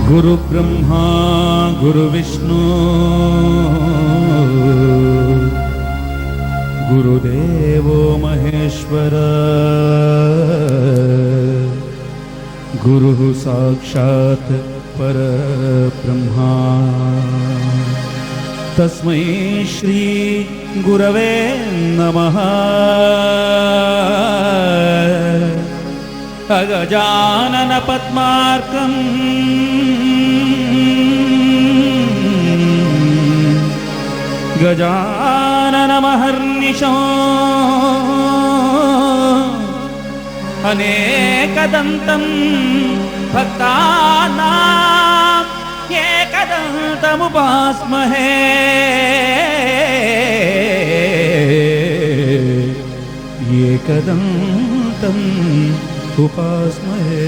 गुरु ब्रह्मा गुरु विष्णु गुरुदेवो महेश्वर गुरुः साक्षात् परब्रह्मा तस्मै श्री गुरवे नमः। अगजानन पद्मार्कम् गजाननमहर्निशम् अनेकदन्तम् भक्तानाम् एकदन्तमुपास्महे। एकदन्तम् उपास्महे।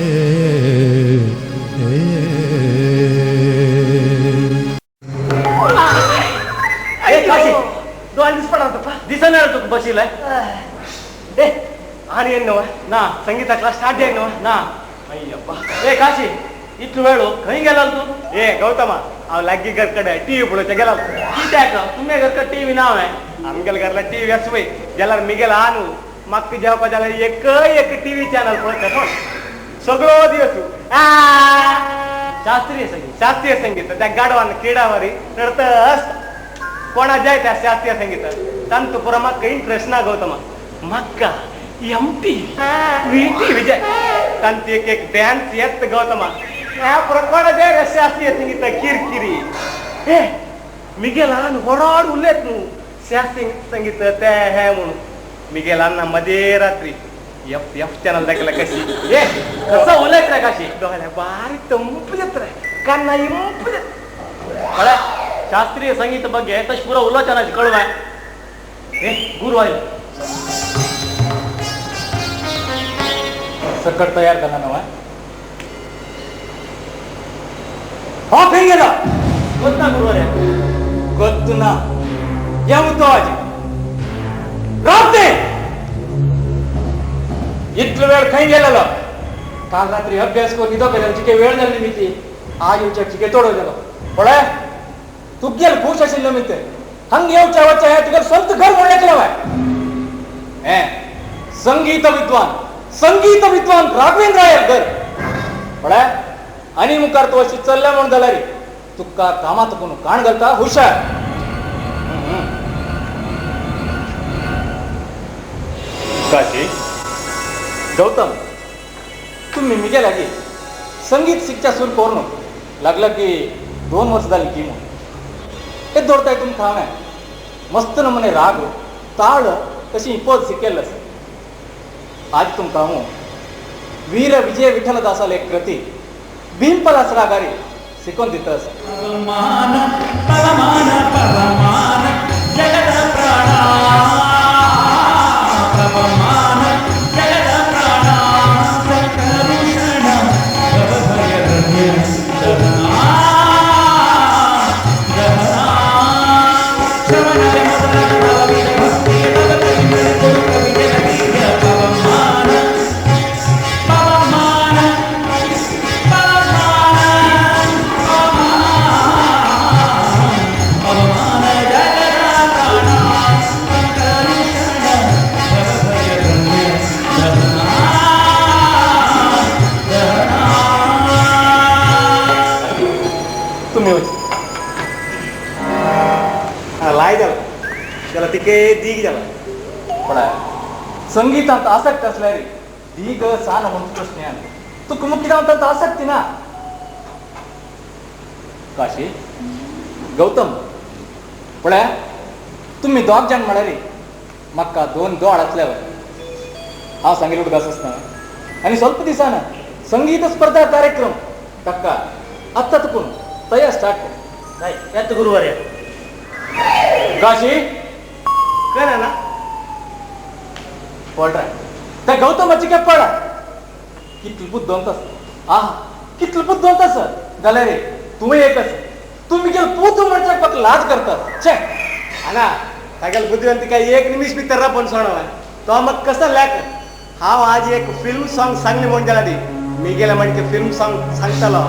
दिसणार तू बशीलाय आणि ना संगीता क्लास स्टार्ट आहे ना अय्यप्पा ए काशी इतू वेळो खंय गेला तू ए गौतमा हांव लागीं घर कडेन टीव्ही पळोवचे गेला कित्याक तुमगे घर कडेन टीव्ही नाव आहे आमगेल्या घरला टीव्ही आसवय जाल्यार मिगेला आनू म्हाका जेवपा जाल्यार एक टीव्ही चॅनल पळयता कोण सगळो दिवस शास्त्रीय संगीत त्या गाडवान किडावरी रडत असता कोणा जाय त्या शास्त्रीय संगीतात तांतू पुरा म्हाका इंट्रेस्ट ना गौतमा म्हाका MTV विजय तांती एक डॅन्स येत गौतमा ह्या पुरा कोणा जाय रे शास्त्रीय संगीत किरकिरी हे मिगेलान वडोड उलयत न्हू शास्त्रीय संगीत ते हे म्हणून मिगेलान मध्य रात्री एफ चॅनल दाखयला कशी ए कसं उलयत रे काशी दोळ्या बारीक ತಂಪು येत रे कान्ना इंपು कळ्ळें शास्त्रीय संगीत ಬಗ್ಗೆ तश पुरा उलोचना कळवाय ए गुरु आयलो सकट तयार झाला नवा हा खंय गेला ಗೊತ್ತಾ ಗುರುವರೇ ಗೊತ್ತು ನಾ ಯಾವತ್ತೋ ಆಜಿ रात्री इतल वेळ खंय गेलेलो काल रात्री अभ्यास करून न्हिदो केलो जिके वेळ जाल्ली मिती आज येवच्या जिके तोडो गेलो पळय तुगेल खुश आशिल्लो मिते हंग येवच्या वच्चा हे तुगे स्ವಂತ घर मोडले केलो हे संगीत विद्वान राघवेंद्र रायर घर पळय आणि मुखार तो अशी चल्ल्या म्हण जाल्यार तुका कामात कोण काण घालता हुशार काशी गौतम तुम्ही मिगे लागी संगीत शिक्षा सुरू करू लागला की 2 वर्ष झाली की हे दौड़ताय तुम खावं मस्त नमुने राग ताळ कशी पद शिकेल आज तुमकां हांव वीर विजय विठ्ठलदासाल एक कृती भीमपलास रागारी शिकोवन दिता दीग जाला पण संगीतात आसक्त असल्या रे दीग सान म्हणतो प्रश्न तुका मुख्य म्हणतात आसक्ती ना काशी गौतम पळय तुम्ही 2 जण म्हणाले म्हाका 2 दोळ असल्यावर हांव सांगितलं उडगास आसता आणि ಸ್ವಲ್ಪ दिसान संगीत स्पर्धा कार्यक्रम ताका आत्ता तुकून तयार स्टार्ट नाही यात गुरुवार काशी करा ना पड त्या गौतमाची काय पडा कितली बुद्धवंत कितली बुद्धवंत जाल्यार रे तू एकच तुम्ही गेल तू म्हणच्या फक्त लाज करतात छे आना तागेल बुद्धिवंती काय 1 निमिष भितर पण सोडवा तो मग कसं लॅक हांव आज एक फिल्म सॉंग सांगले म्हण जाल्यार मी गेल्या म्हणके फिल्म सॉंग सांगतालो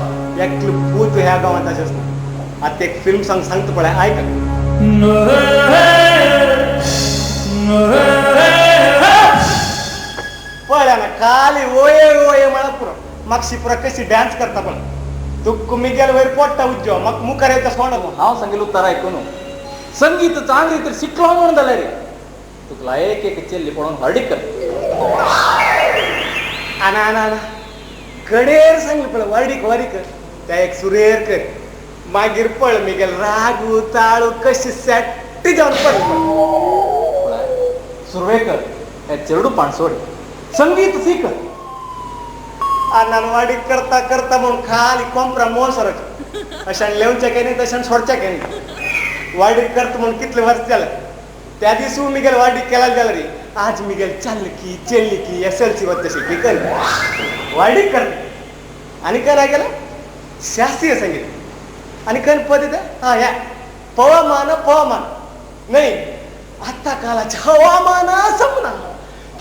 एकलं भूत ह्या गावात असेच ना आता एक फिल्म सॉंग सांगतो पळा ऐका पळ्या ना खाली ओये ओये मला पुरा मागशी पुरा कशी डान्स करता पण तू मिगेल वैर पोट्टा उज्जो मग मुखारायचा सोडा हांव सांगितलं उत्तर ऐकून संगीत चांगली तर शिकलो म्हणून जालें रे तुका एक एक चेल्ली पळोवन हर्डीक कर आना आना आना कडेर सांगले पळ वाडीक वाडीक त्या एक सुरेर कर मागीर पळ मिगेल रागू ताळू कशी सेट जावन पड सुरवेकर हे चेडू पाणसोड संगीत सीख आनान वाडीक करता करता म्हणून खाली कोंपरा मोल सरक अशान लेवच्या काही नाही तशान सोडच्या काही नाही वाडीक करता म्हणून कितले वर्ष झालं त्या दिवशी मिगेल वाडीक केला गेला रे आज मिगेल चालली की चेल्ली की SLC वर तशी की कर वाडीक कर आणि काय गेला शास्त्रीय संगीत आणि काय पद्धत हा या पवमान पवमान नाही आता कालाचे हवामान समना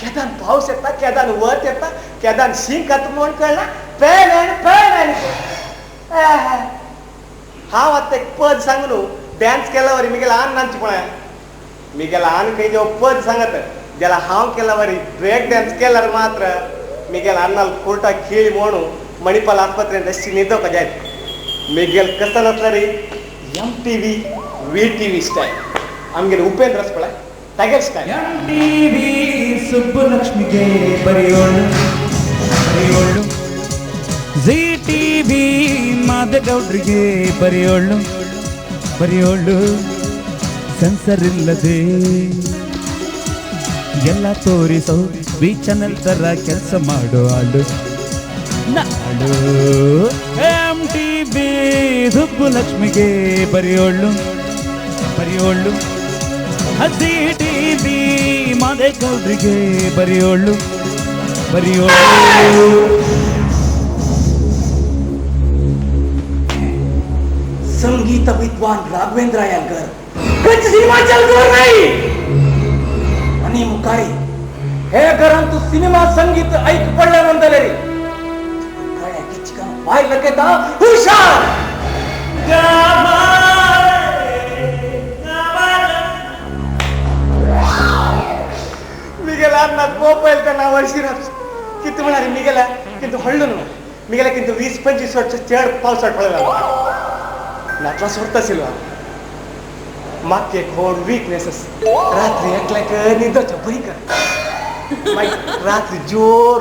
केदान पाऊस येता केदान वत येता केदान शिंकात म्हणून कळला पेन हा आता एक पद सांगलो डान्स केल्यावर मी गेला आण नांची पण मी गेला आण काही जेव्हा पद सांगत ज्याला हाव केल्यावर ब्रेक डान्स केल्यावर मात्र मी गेला अन्नाला कोर्टा खेळी म्हणून मणिपाल आस्पत्रेत अशी निदो का जाय मी गेल कसं नसलं रे MTV VTV स्टाईल आमगे उपेंद्रच पळा टायगर स्टाईल MTV ಸುಬ್ಬುಲಕ್ಷ್ಮಿಗೆ ಬರೆಯೋಳು ಬರೆಯೋಳು ZTV ಮಾದೇಗೌಡ್ರಿಗೆ ಬರೆಯೋಳು ಬರೆಯೋಳು ಸೆನ್ಸರ್ ಇಲ್ಲದೆ ಎಲ್ಲ ತೋರಿಸೋ ವಿ ಚಾನೆಲ್ ತರ ಕೆಲಸ ಮಾಡೋ ಆಳು ನಾಡು MTV ಸುಬ್ಬುಲಕ್ಷ್ಮಿಗೆ ಬರೆಯೋಳು ಬರೆಯೋಳು ZTV ಮಾದೇಗೌಡ್ರಿಗೆ ಬರೆಯೋಳು ಬರೆಯೋಳು संगीत विद्वान राघवेंद्र अय्यंगार कच सिनेमा चालू नाही आणि मुखारी हे घरांत सिनेमा संगीत ऐक पडले म्हणतले रे काय किचकन पाहिलं के ता हुशार मिगेला अन्नात मोबाईल तर नावावर शिराप किती म्हणाले मिगेला किंतु हळलो ना मिगेला किंतु 20-25 वर्ष चढ पावसात पडला नाटला सोडता सिल्वा मागचे खोड वीकनेसेस रात्री एकल्याक निदाच्या भयंकर मागीर रात्री जोर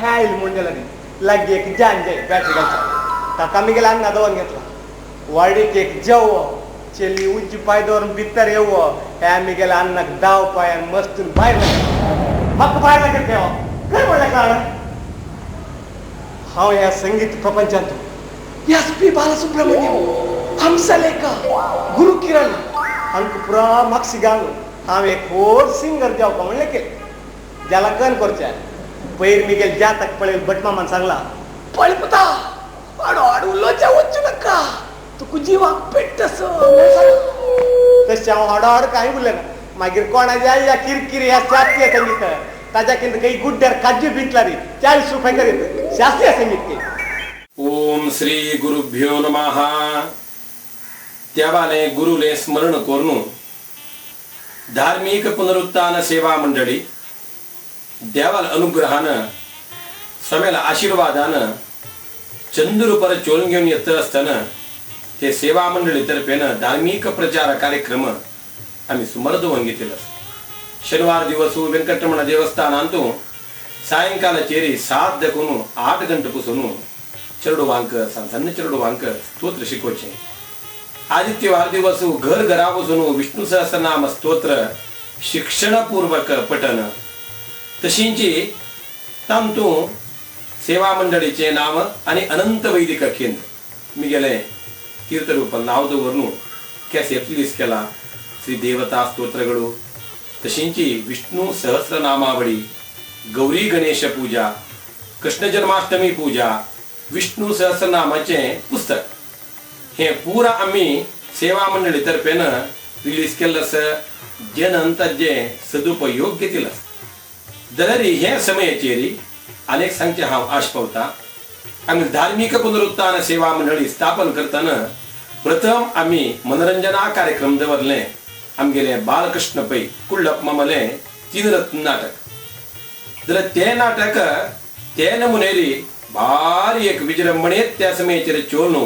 हायल म्हण गेला रे लागी एक जान जाय बॅटरी घालता ताका मिगेला अन्ना दोन घेतला वाडीक एक जेव चेली उंची पाय दवरून भितर येव ह्या मिगेला अन्नाक दाव पायान मस्तून भायर म्हाका भायर लागत तेव्हा खंय म्हणलें कारण हांव ह्या संगीत प्रपंचांत SP बालसुब्रमण्यम हंसलेखा गुरु किरण हांकां पुरा मागशी घालून हांव एक व्हड सिंगर जावपा म्हणलें केलें ज्याला कन करचें पयर मिगेल ज्या ताका पळयलें भटमामान सांगला पळय पुता आड उलोवचें वच्चू नाका तुका जिवाक पेट्टस तशें हांव हडहड कांय उरलें ना मागीर कोणाच्या या किरकिरी ह्या शास्त्रीय संगीत ताच्या किंत काही गुड्ड्यार काजू बिंटला रे 40 रुपये करीत शास्त्रीय संगीत के ओम श्री गुरुभ्यो नमः त्यावाने गुरुले स्मरण करून धार्मिक पुनरुत्थान सेवा मंडळी देवाल अनुग्रहानं समेल आशीर्वादानं चंद्रुपर चोळून घेऊन येत असताना ते सेवा मंडळी तर्फेनं धार्मिक प्रचार कार्यक्रम आम्ही सुमर्द वंगितलेला शनिवार दिवस वेंकटरमण देवस्थानांतू सायंकाल चेरी 7 देखून 8 गंಟೆಪುಸನು चरडुवांक सन्न चरडुवांक स्तोत्र शिकवचे आदित्यवार दिवस घर घरापासून विष्णू सहस्रनाम स्तोत्र शिक्षणपूर्वक पठन तशींची तांतू सेवा मंडळीचे नाम आणि अनंत वैदिक केंद्र मी गेले तीर्थरूप नाव दवरून कॅसेट रिलीज केला श्री देवता स्तोत्रಗಳು तशींची विष्णू सहस्रनामावळी गौरी गणेश पूजा कृष्ण जन्माष्टमी पूजा विष्णू सहस्रनामाचे पुस्तक हे पुरा आम्ही सेवा मंडळी तर्फेन रिलीज केल्लस जेन ताजे सदुपयोग घेतिल्लो जाल्यार हे समयाचेर अनेक सांगचे हांव आश पावता आम्ही धार्मिक पुनरुत्थान सेवा मंडळी स्थापन करताना प्रथम आम्ही मनोरंजना कार्यक्रम दवरले. आमगेले बालकृष्ण पै कुळप ममले 3 रत्न नाटक जर ते नाटक ते नमुनेरी भारी एक विजृंभणेत त्या समयाचेर चोलनु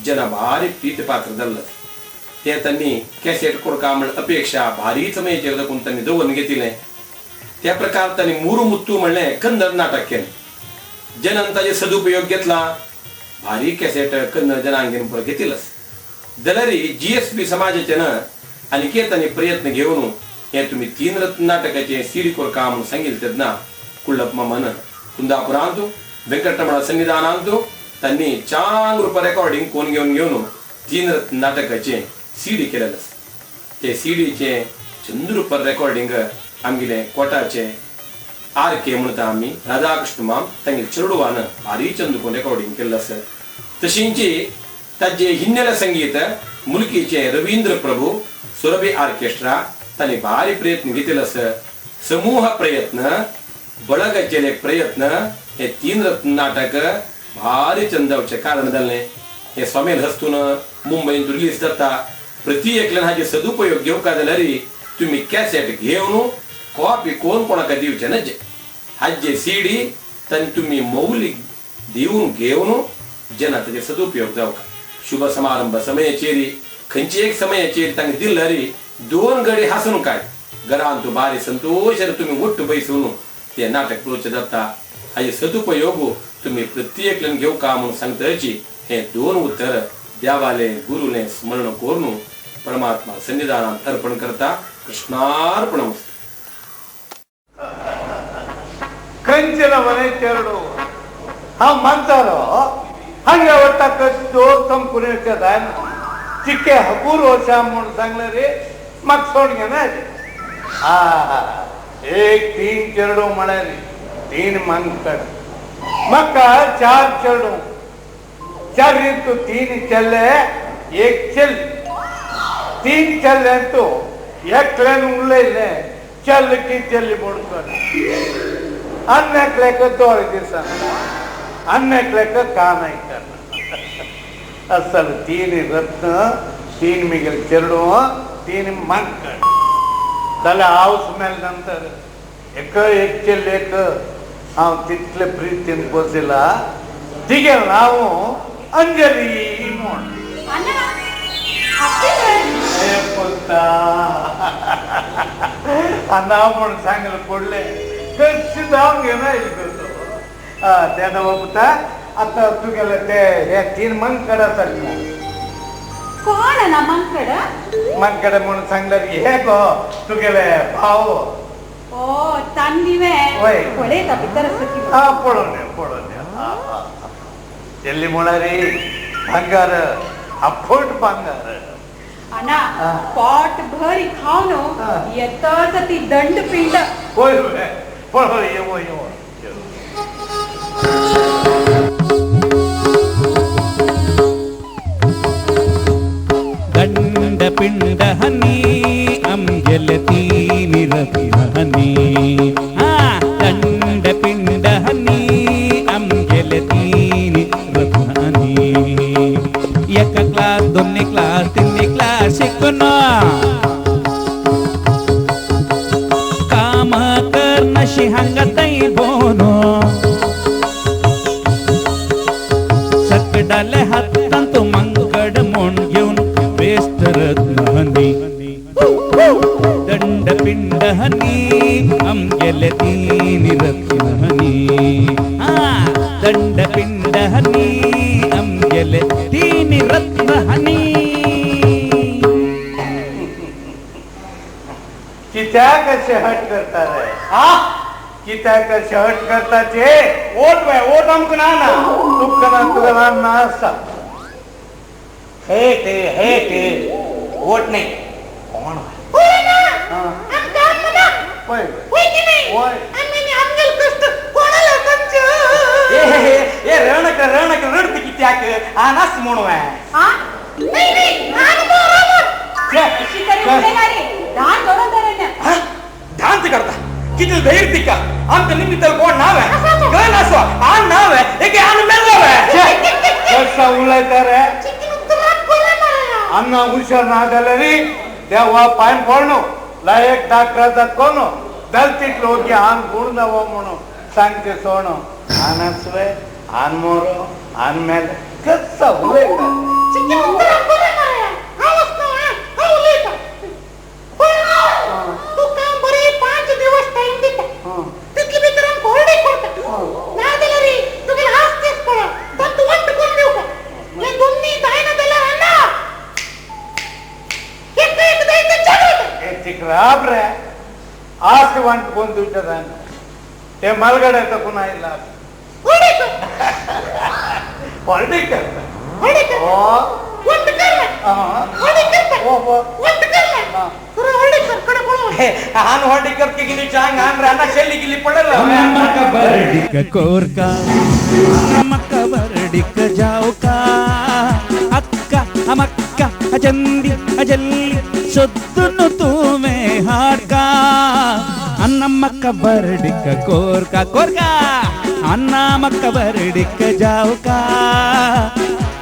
जन भारी प्रीत पात्र धरलं. ते त्यांनी कॅसेट कोडका म्हण अपेक्षा भारी समयाचेर दखून त्यांनी दवरून घेतले. त्या प्रकार त्यांनी मुरू मुत्तू म्हणले कन्नड नाटक केले. जनान ताजे सदुपयोग घेतला. भारी कॅसेट कन्नड जनांगेन पर घेतलंच. दलरी GSP समाजाचे न अनिकेतांनी प्रयत्न घेऊन हे तुम्ही 3 रत्न नाटकाचे सीडी कोरका म्हणून सांगितले ना कुळप मामान कुंदापुरांतू वेंकटरमण सन्निधानांतू त्यांनी चांग रूप रेकॉर्डिंग कोण घेऊन 3 रत्न नाटकाचे सीडी केलेलं. ते सीडीचे चंद्रूप रेकॉर्डिंग आमगेले कोटाचे RK म्हणता आम्ही राधाकृष्ण माम तांगे चेडवान भारी चंदून रेकॉर्डिंग केलं असं. तशींची ताजे हिन्नेले संगीत मुलकीचे रवींद्र प्रभू सुरभि ऑर्केस्ट्रा तांणी भारी प्रयत्न घेतले असं. समूह प्रयत्न बळगाचे प्रयत्न हे 3 रत्न नाटक भारी चंदवचे कारण जाल्ले. हे सोमेल हस्तून मुंबईत रिलीज जाता. प्रति एकल्यान हाजे सदुपयोग घेवका जाल्यार तुम्ही कॅसेट घेवन कॉपी कोणाका दिवचे नजे. हाजे सीडी तांणी तुम्ही मौलिक दिवन घेवन जना ताजे सदुपयोग जावका. शुभ समारंभ समयाचेरी खंयची एक समयाचेर तांकां दिल्यार 2 घडी हासून काय घरांत भारी संतोषान तुम्ही उठ बैसून ते नाटक पळोवचें जाता. हाजे सदुपयोग तुम्ही प्रत्येकल्यान घेवका म्हणून सांगताची हे 2 उत्तर देवाले गुरुले स्मरण करून परमात्मा सन्निधानात अर्पण करता. कृष्णार्पणम. ಕಂಚಿನ ಮನೆ ಚೆರಡು ಆ ಮಂತಾರೋ ಹಂಗೆ ಒಟ್ಟ ಕಚ್ಚು ತಮ್ಮ ಕುಣಿತದ ಚಿಕ್ಕೆ ಹಬೂರ್ ವರ್ಷ म्हणून सांगले रे मग सोड घे ना. एक 3 चेरडू म्हणाली 3 मंकड मग 4 चेरडू 4 इंटू 3 चले 1 चल 3 चले तो एकल्यान उरलेले चल की चल्ली मोडकर अन्नक 2 दिवस अन्नक का नाही करणार. असल 3 रत्न 3 मिगल चेरडू 3 मंकड त्याला हाऊस मेल नंतर एक चल एक हांव तितले प्रीतीन पोसिला तिगे नाव अंजली म्हण. नाव म्हणून सांगलं पडले कशी जाऊन घेणार करतो. त्यानं बाबा आता तू गेलं ते हे 3 मंकडासारखं कोण ना मंकड मंकड म्हणून सांगलं हे गो तू गेले भाऊ ओ तांदिवे होय. कोळे तपितर सकी पळून ಚೆಲ್ಲಿ ಮೊಳರಿ ಬಂಗಾರ ಅಫೋಟ್ ಬಂಗಾರ अना पॉट भरी खावनो येतच ती दंड पिंड होय होय होय येवो येवो दंड पिंड हनी अमजलती निरहनी दंड पिंड हनी अमजलती निरहनी. एक क्लास 2 क्लास 3 क्लास शिकून काम करण्याशी हंगताई बोनो सकडाले हातांत मंकड मोण घेऊन बेस्ट रत्नहनी दंड पिंड हनी अमगेले 3 रत्नहनी दंड पिंड हनी अमगेले 3 रत्नहनी. कित्या कसे हट करता रे कित्या कसे हट करता चे ओट वे ओट हमको ना तुकना तुगना नासा हे ते ओट नहीं कौन होय ना हम काम ना होय होय की नाही होय आम्ही आमगल कष्ट कोणाला कंच ए रणक रडते की त्याक आनास म्हणू आहे. हा नाही आन बरोबर शिकारी उडेगारी दान करून दरने ध्यान करता किती धैर्य का आमच्या निमित्त कोण नाव आहे गण असो आन नाव आहे एक आन मेलव आहे ना हुशार ना झालं रे तेव्हा पाय फोडणं लायक डॉक्टराचा कोण दलतीत लोक आन गुण नव म्हणून सांगते सोनं आनसवे आन मोर आन मेल कसा हुए का चिक्की उत्तर कोण मारया आवाज ना हा उलेता तू काम बरे 5 दिवस टाइम देता तितली भीतर हम होल्डिंग करता ना दिला रे तुला हास्तेच पडा पण तू वाट कोण देऊ का हे दोन्ही दायना दिला ना एक द्यायचं चालू हे तिकराब रे आज वांट कोण तुझ्या जाण ते मालगाड्याचा पुन्हा इला होल्डिंग पॉलिटिक्स करता होल्डिंग वाट करला होल्डिंग करता वाट करला तुला होल्डिंग कर कडे बोल आन होल्डिकर की गिली चांग आन राना शेली गिली पडल नमक बरडिक कोरका नमक बरडिक जाओका अक्का अमक्का अजंदी अजल्ली सొద్దును तूमे हाडका अन्नमक्क बरडिक कोरका कोरका अन्नमक्क बरडिक जाओका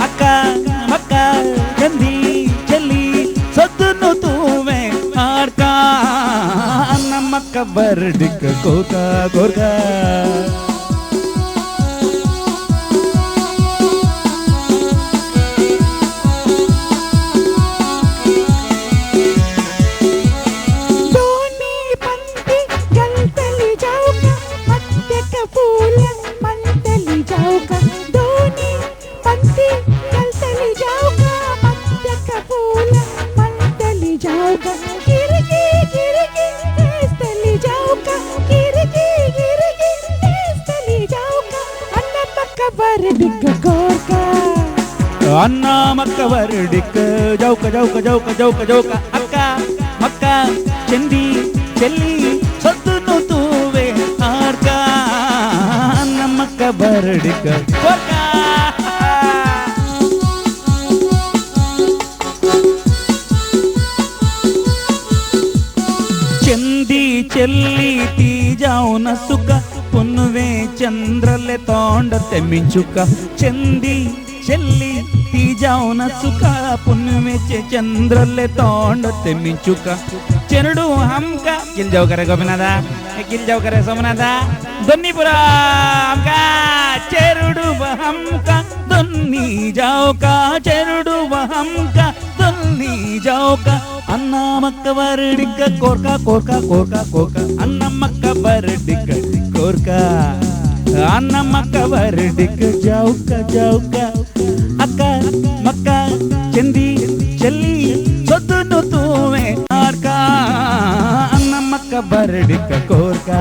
अक्का मक्का जंदी जल्ली सొద్దును तूमे हाडका अन्नमक्क बरडिक कोरका कोरका अन्नमक्क बरडिक जाऊका जाऊका जाऊका जाऊका जाऊका अक्का मक्का चंदी चल्ली सొద్దును तूवे हाडका अन्नमक्क बरडिक कोरका चंदी चल्ली ती जाऊन सुख पुन्वे चंद्रले तोंड तेमिंचुका चंदी चल्ली ती जाऊन सुखा पुण्यमेचे चंद्रले तोंड तेमिंचुका चेरडू हमका किल जाऊ करे गोपीनाथा किल जाऊ करे सोमनाथा दोन्हीपुरा हमका चेरडू हमका दोन्ही जाऊ का चेरडू हमका दोन्ही जाऊ का अन्नमक्क बरडिक कोरका कोरका कोरका कोरका अन्नमक्क बरडिक कोरका अन्नमक्क बरडिक जाऊका जाऊका अक्का मक्का चंदी चल्ली सొద్దును तूवे हाडका अन्नमक्क बरडिक कोरका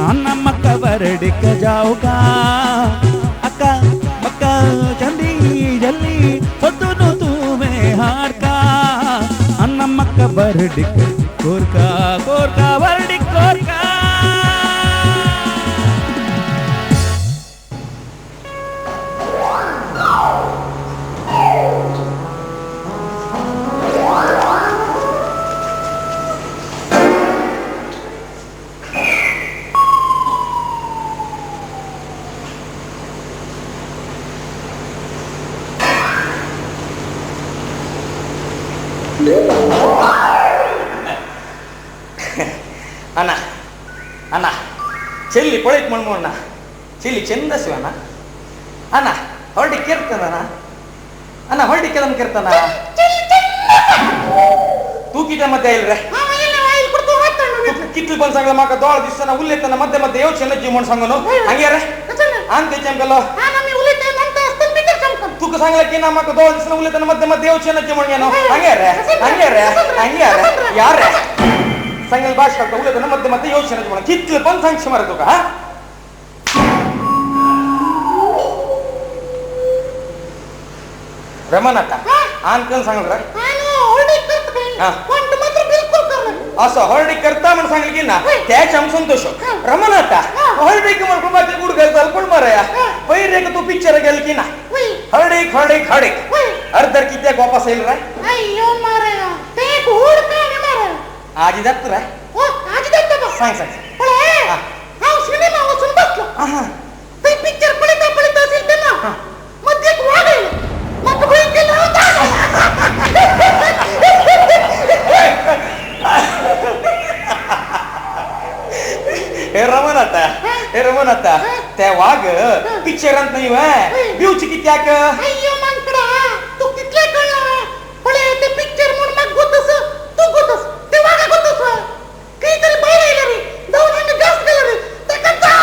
अन्नमक्क बरडिक जाऊका अक्का मक्का चंदी जल्ली सొద్దును तूवे हाडका अन्नमक्क बरडिक कोरका कोरका बरडिक कोरका अण्णा अण्णा ಚೆಲ್ಲಿ ಪೊಳೈತ್ ಮಣ್ಮಣ್ಣ ಚೆಲ್ಲಿ ಚಂದ ಶಿವಣ್ಣ ಅಣ್ಣ ಹೊರಡಿ ಕೇರ್ತಾನ ಅಣ್ಣ ಹೊರಡಿ ಕೆಲಮ್ ಕೇರ್ತಾನ ತೂಕಿಟ ಮಧ್ಯೆ ಇಲ್ರೆ ಕಿಟ್ಲು ಬಂದ್ ಸಂಗಲ ಮಾಕ ದೋಳ ದಿವಸ ಉಲ್ಲೇತನ ಮಧ್ಯೆ ಮಧ್ಯೆ ಯೋಚನೆ ಜೀವನ ಸಂಗನು ಹಂಗ್ಯಾರ ಅಂತ ಚಂಕಲ್ಲ ತೂಕ ಸಂಗಲಕ್ಕೆ ನಮ್ಮಕ ದೋಳ ದಿವಸ ಉಲ್ಲೇತನ ಮಧ್ಯೆ ಮಧ್ಯೆ ಯೋಚನೆ ಜೀವನ ಏನೋ ಹಂಗ್ಯಾರ ಹಂಗ್ಯಾರ ಹಂಗ್ಯಾರ ಯಾರ संगल भाष करता उले तो मध्य मध्य योजना जुमना कितले पण सांगश मारतो का रमनाता आन कोण सांगल रे होल्डिंग करता पण मात्र बिलकुल करलं असं होल्डिंग करता म्हण सांगल की ना त्याच हम संतोष रमनाता होल्डिंग म्हण कुमाचे गुड करता पण मारया पहिरे का तू पिक्चर गेल की ना होल्डिंग होल्डिंग होल्डिंग अर्धर किती वापस येईल रे अय्यो मारया ते गुड का ने मारया आज जात रे ओ आज जात बा सांग सांग पळे हा सिनेमा वाचून बसलो आहा ते पिक्चर पळता असेल ते ना मध्ये वाढेल मग पकडून गेला होता आता त्या वाघ पिक्चर अंत नाही बिवची किती अय्यो मांकडा तू कितले कळला पळे ते पिक्चर म्हणून मग गोतस तू गोतस ते वागा गोतस काहीतरी बाहेर येईल रे जाऊन आम्ही जास्त केलं रे ते कंचा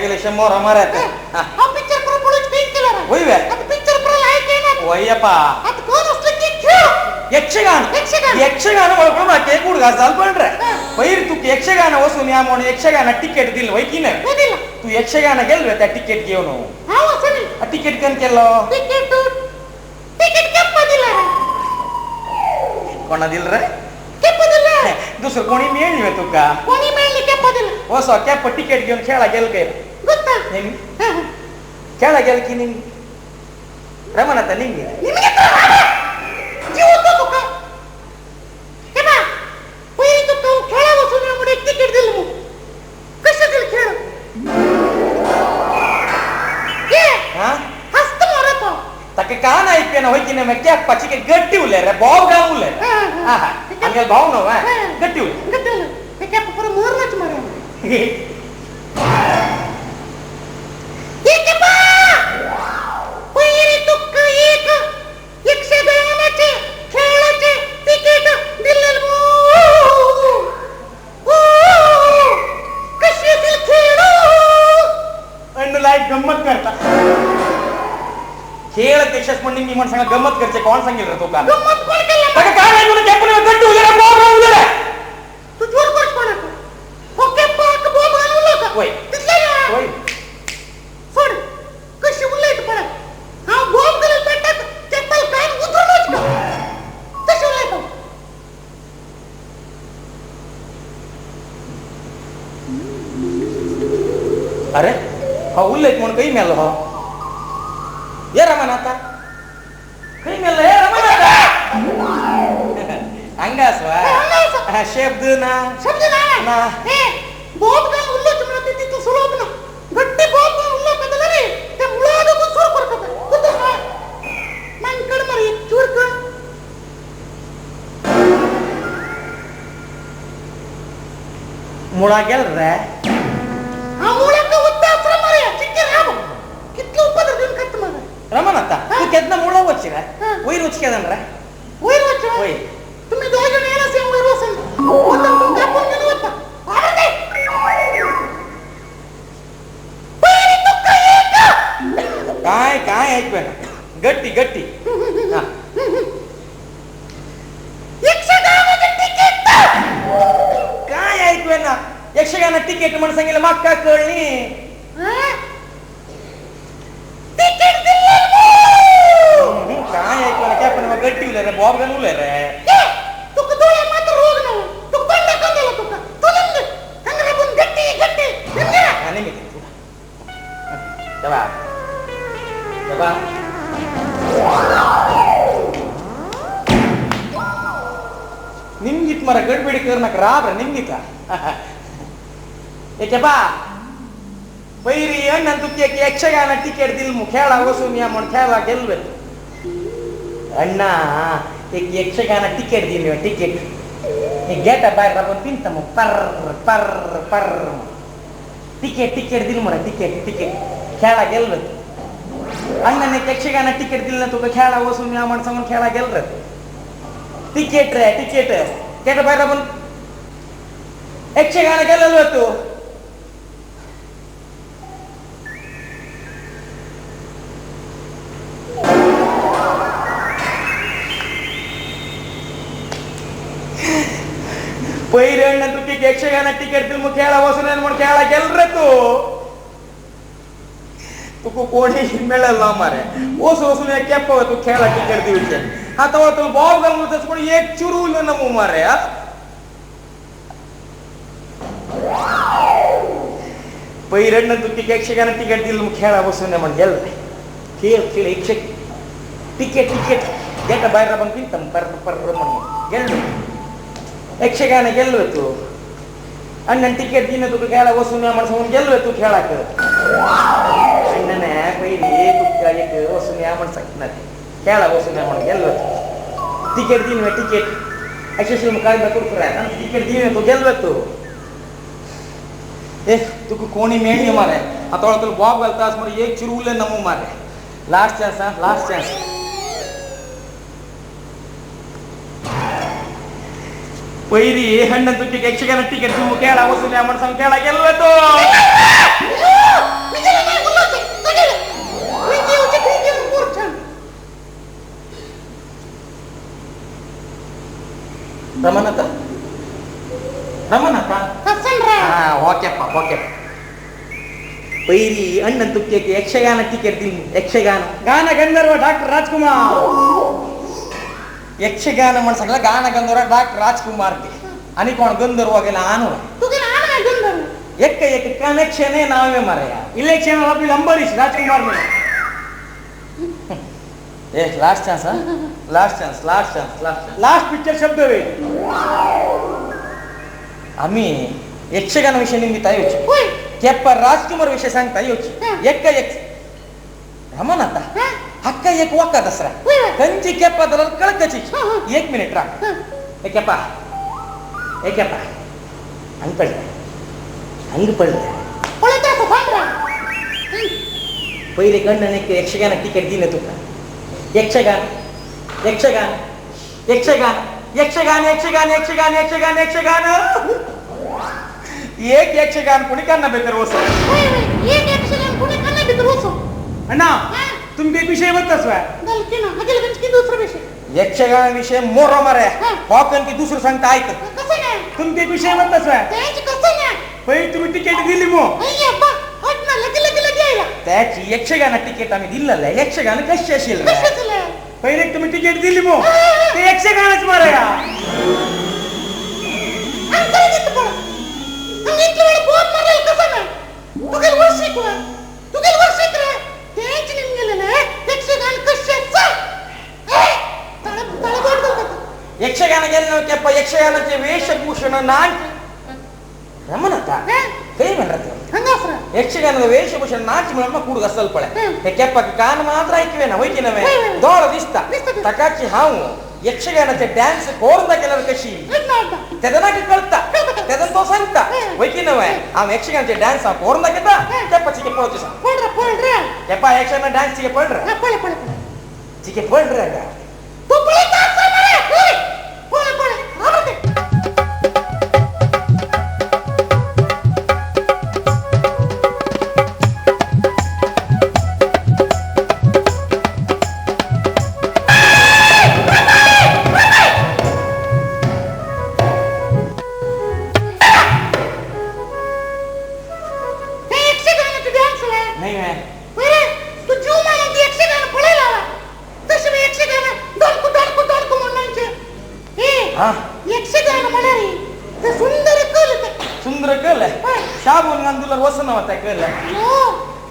गेले 100 हमारा हा पिक्चर पर पुढे स्पीच केला रे होय बे आता पिक्चर पर लायक आहे ना वयप्पा आता कोण असले की खेळ यक्षगान ओळखून माके कुड घासाल पण रे पहिर तू यक्षगान वसून या म्हणून यक्षगान तिकीट दिल वय की नाही तू यक्षगान गेल त्या तिकीट घेऊन हा वसनी तिकीट कन केलं तिकीट केप्पा दिला रे कोणा दिल रे केप्पा दिला दुसरं कोणी मिळली तुका कोणी मिळली केप्पा दिला वसो कॅप तिकीट घेऊन खेळा गेल काय ಗೊತ್ತಾ खेळा गेल की नाही रमण आता निघ जीव तो तुका हे बा पहिली तो तू खेळा बसून यामुळे तिकीट दिलं मग कसं दिल खेळ ये हा हस्त मारतो तके का नाही पेन होय की नाही कॅप पाची के गट्टी उले रे भाव गाव उले हा हा आम्ही भाव नो गट्टी गट्टी ते कॅप पर मोरच मारे गंमत करता खेळ पेक्षाच पण मी म्हण सांगा गंमत करते कोण सांगेल रे तो का गंमत कोण केलं काय नाही म्हणून कॅप ने गट्टी उले रे भाव गाव उले तू जोर कोण कोण ओके पाक बॉब घालू नका होय तिथले होय सोड कशी उलट पडा हा बॉब घालून बेटा चप्पल कान उतरलोच का तशी उलट अरे हा उल्लेख म्हणून काही मेल हो ये रमण आता काही मेल हे रमण आता अंगास वा शब्द ना समजना हे बॉब घालून उलट म्हणते ती तू सुरू ना गट्टी बॉब घालून उलट बदल रे ते मुळाड को सुरू करत कुठे मांकड मारी चुरक मुळा गेल रे रमण आता तू केतना मुळा वच्ची रे वैर वच्ची केदन रे वैर वच्ची वै तुम्ही दोघ जण याला सेम वैर वसन होता तू कापून गेलो होता अरे दे वैर तू काय काय ऐक ना गट्टी गट्टी हा यक्षगानाचे तिकीट काय ऐक ना यक्षगाना तिकीट म्हणून सांगितलं माग का कळली तिकीट दिले काय ऐक ना काय पण मग गट्टी उले रे बॉब गन उले रे तू डोळे मात्र रोग ना तू बंद कर दिला तू तू निघ हंगरा बून गट्टी गट्टी निघ आणि मी दबा दबा निम्गित मरा गडबडी कर नका राब रे निम्गिता एके बा पहिरी अन्न तू के यक्षगाना तिकीट दिल मु खेळा वसून या म्हणून खेळा गेलवे अण्णा एक यक्षगाना तिकीट दिले तिकीट हे गेटा बाहेर आपण पिंत मग पर पर पर तिकीट तिकीट दिल मला तिकीट तिकीट खेळा गेलवे अण्णाने यक्षगाना तिकीट दिलं ना तुका खेळा वसून या म्हणून सांगून खेळा गेल रे तिकीट रे तिकीट गेटा बाहेर आपण यक्षगाना गेलेलो होतो पहिल्यांदा तू यक्षगाना तिकीट दिल मग खेळा बसून म्हणून खेळा गेल रे तू कोणी मिळाल ना मारे ओस वसून एक कॅप तू खेळा तिकीट दिवचे आता तू बॉब घालून पण एक चुरूल ना मग मारे पहिल्यांदा तू यक्षगाना तिकीट दिल मग खेळा बसून म्हणून गेल खेळ खेळ यक्षक तिकीट तिकीट गेट बाहेर आपण पिंतम पर पर म्हणून गेलो यक्षगाನ ಗೆಲ್ಲುವುದು अण्णन तिकीट दिनं तुका खेळा वसून या म्हणून गेलोय तू खेळा कर अण्णन पहिले तुका एक वसून या म्हणून सांगितलं खेळा वसून या म्हणून गेलोय तिकीट दिन में तिकीट अशें मुखार बकूर फिरायला तिकीट दिन तू गेलोय तू ए तुका कोणी मेळ्ळी मारे आता तुला बॉब घालतास मरे एक चिरुले नमू मारे लास्ट चान्स हा लास्ट चान्स पहिली हंडन तुझी यक्षगान तिकीट तू खेळा वसून या म्हणून सांग खेळा गेलोय तो ರಮನತ ಓಕೆಪ್ಪ ಪೈರಿ ಅಣ್ಣನ್ ತುಕ್ಕಕ್ಕೆ ಯಕ್ಷಗಾನ ಟಿಕೆಟ್ ದಿನ ಯಕ್ಷಗಾನ ಗಾನ ಗಂಧರ್ವ ಡಾಕ್ಟರ್ ರಾಜ್ಕುಮಾರ್ ಯಕ್ಷಗಾನ म्हणसकला गान गंधर्व डॉक्टर राजकुमार के आणि कोण गंधर्व गेला आणू एक एक कनेक्शन आहे नावे मारया इलेक्शन आपली अंबरीश राजकुमार में एक लास्ट चान्स हा लास्ट लास्ट पिक्चर शब्द वे आम्ही यक्षगान विषय निमित्त आयोची केप्प राजकुमार विषय सांगता आयोची एक रमन आता हक्क एक वाक्का दसरा कंची केप्प दर कळकची 1 मिनिट रा ए केप्प अंग पडलं पहिले गंडन एक यक्षगान टिकेट दिलं तुका यक्षगान एक यक्षगान कोणी करना बेहतर वसो अण्णा तुमके विषय बतस यक्षगान विषय मोरो मारे हॉकन की दुसरं सांगता ऐक तुमके विषय बतस पहिले तुम्ही तिकीट दिली मो त्याची यक्षगान तिकीट आम्ही दिलेलं आहे यक्षगान कशी असेल पहिले तुम्ही तिकीट दिली मो ते यक्षगानच माराया यक्षगान गेलं केप्प यक्षगानाचे वेशभूषण नाच रमनता काही म्हणत यक्षगानದ ವೇಷಭೂಷಣ ನಾಚಿ ಮಮ್ಮ ಕೂಡುಗ ಸ್ವಲ್ಪ हे केप्प कान मात्र ऐकवे ना होय की नवे दोळ दिसता तकाची हाऊ यक्षगानाचे डान्स कोरदा केल्यावर कशी त्याला की कळता त्याला तो सांगता होय की नवे आम यक्षगानाचे डान्स कोरदा केता केप्पची के पळतो सांग केप्प यक्षगान डान्स ची पळ रे ठीक आहे पळ रे तू पळता मरे पळ रामते सुंदर कल शाबून गांधूला वसन होता कल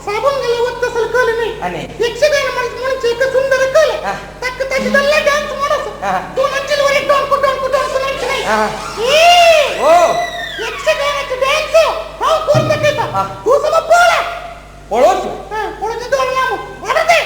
साबून गेले वक्त असेल कल नाही आणि यक्षगान म्हणजे एक सुंदर कल तक त्याची दल्ला डान्स म्हणस तू नंचल वर डॉन को नंच नाही ओ यक्षगानाचे डान्स हाव कोण बघता तू सब पळा पळोच पळोच दोन नाम वाढते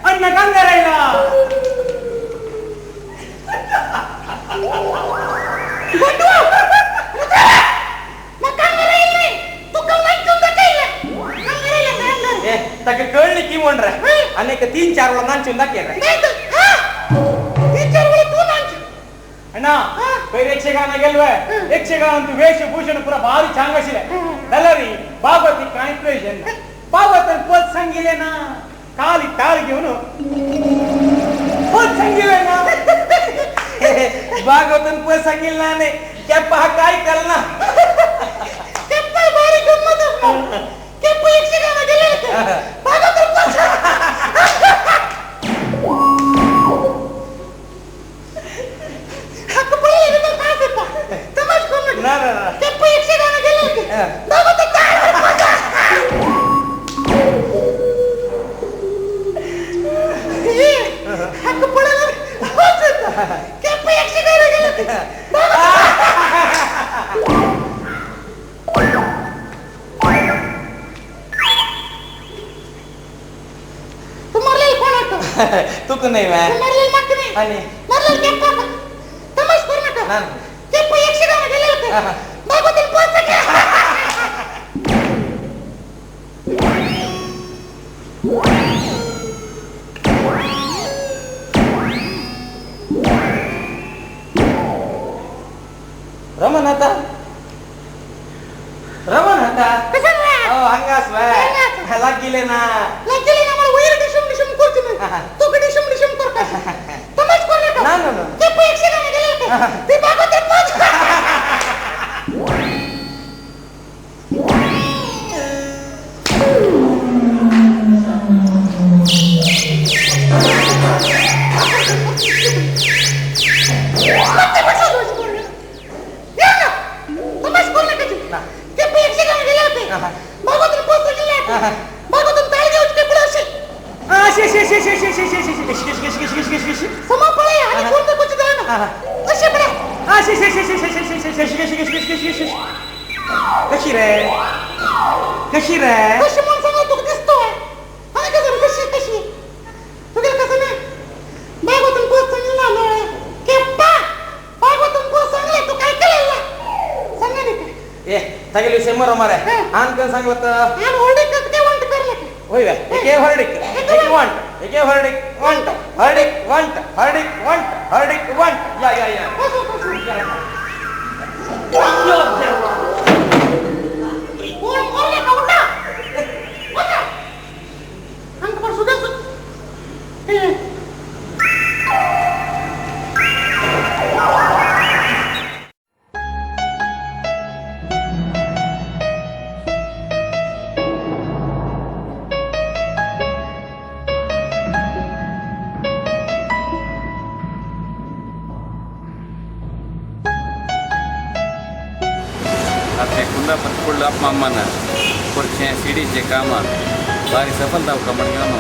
अण्णा कांदा राहिला कळली की म्हण रे अनेक 3-4 वेळा नाचून दाखल अण्णा पहिले यक्षगान गेलोय यक्षगान तू वेशभूषण पुरा भारी छान असेल दलरी बाबती काय प्रयोजन बाबत पद सांगिले ना काली टाळ घेऊन पद सांगिले ना भागवतन पैसा गेला नाही केप्पा हा काय करना केप्पा भारी गंमत केप्पा यक्षगाना गेले होते भागवतन पैसा हक्क पडले तर काय करता तमाश करून ना केप्पा यक्षगाना गेले होते भागवतन हक्क पडले केप्पा यक्षगाना गेले होते तू को नाही मैं मरलेल मागते नाही आणि मरलेल केप्पा तमाश करू नका ना केप्पा यक्षगाना गेले होते भागवतन पैसा रमण आता कसं हंगास भाई लागले ना लागले ना मला वैर डिशम डिशम करते ना तू कधी डिशम डिशम करता तमाश करू नका ना केप्पा यक्षगाना गेले होते ते भागवतन पैसा कशी रे कशी माणसाला तू दिसतोय आणि कसं कशी तुला कसं नाही भागवतन पैसा ना केप्पा भागवतन पैसा तू काय केलं सांगा नाही ए तगली सेमर मारे आन kan सांगलं तर आणि होल्डिंग काय वांट करलं होय बे एके हरडिक वांट या कोण मारले का उठा उठा अंक पर सुद्धा ಕುಳ್ಳಪ್ಪ ಅಮ್ಮನ ಕೊಡ್ಸೆ ಸಿಡಿಜೆ ಕಾಮ ಭಾರಿ ಸಫಲತಾವು ಕಮ್ಮಡ್ಕೊಂಡು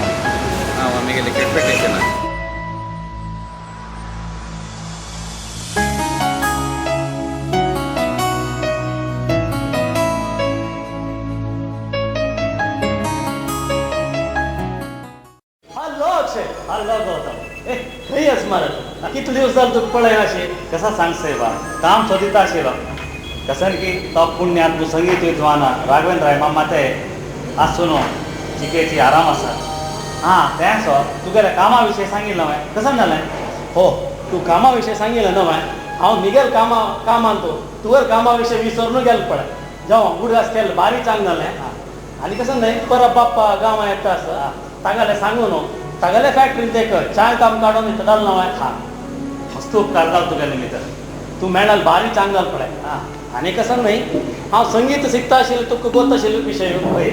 ನಾವು ಆಮೇಲೆ ಎಕ್ಸ್ಪೆಕ್ಟೇಷನ್ हॅलो गौतम खरी असणार किती दिवस झालं तू पळय असे कसा सांगतोय बा काम शोधित असेल कसं की तो पुण्यात तू संगीत विद्वाना राघवेंद्र राय मामा ते आज सुनो चिकेची आराम असा हां थँक्स तू गेल्या कामाविषयी सांगितलं माय कसं झालंय हो तू कामाविषयी सांगितलं ना माय हांव निघेल काम आणतो तुवर कामाविषयी विसरून गेलं पड जेव्हा गुडघास केलं बारी चांग झालंय आणि कसं नाही परत बाप्पा गावा येतं असं तागाले सांगू नो तागाले फॅक्टरीत देख चाय काम काढून इथं डाल नाव आहे हां मस्त उपकार जाल तुगेले मी तर तू मॅडल बारी चांग झालं पडाय हां आणि कसं नाही हा संगीत शिकता असेल तुका गोत असेल विषय होय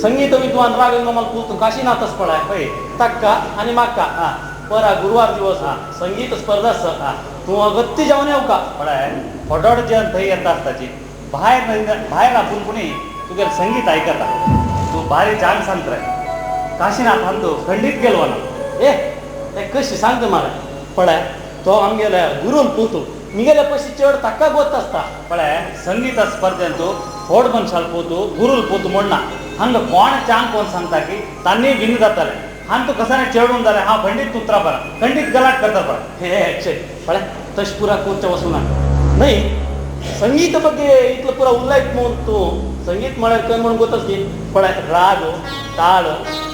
संगीत विद्वान रागंगमाल पूर्ण काशीनाथच पडाय होय तक्का आणि माक्का हा परा गुरुवार दिवस हा संगीत स्पर्धा हा तू अगत्य जाऊन येऊ का पडाय फडड जन थंय येत असताची बाहेर आपण कुणी तुगे संगीत ऐकता तू भारी छान सांगतोय काशीनाथ आणतो खंडित गेलो ना ए कशी सांगतो मला पडाय तो आमगेल्या गुरुल तू मी गेल्या पशी चढ तक्का गोत असता पळय संगीत स्पर्धेंतू होड मनशाल पोतू गुरुल पोतू म्हणना हंग कोण चांग कोण सांगता की तांनी विन जाताले हान तू कसा चढून जाले हा खंडित तुत्रा परा खंडित गलाट करता परा हे पळय तश पुरा कोच वसूना नाही संगीत ಬಗ್ಗೆ इतलं पुरा उल्लेख म्हणून तू संगीत म्हणाल काय म्हणून गोतच की पळय राग ताळ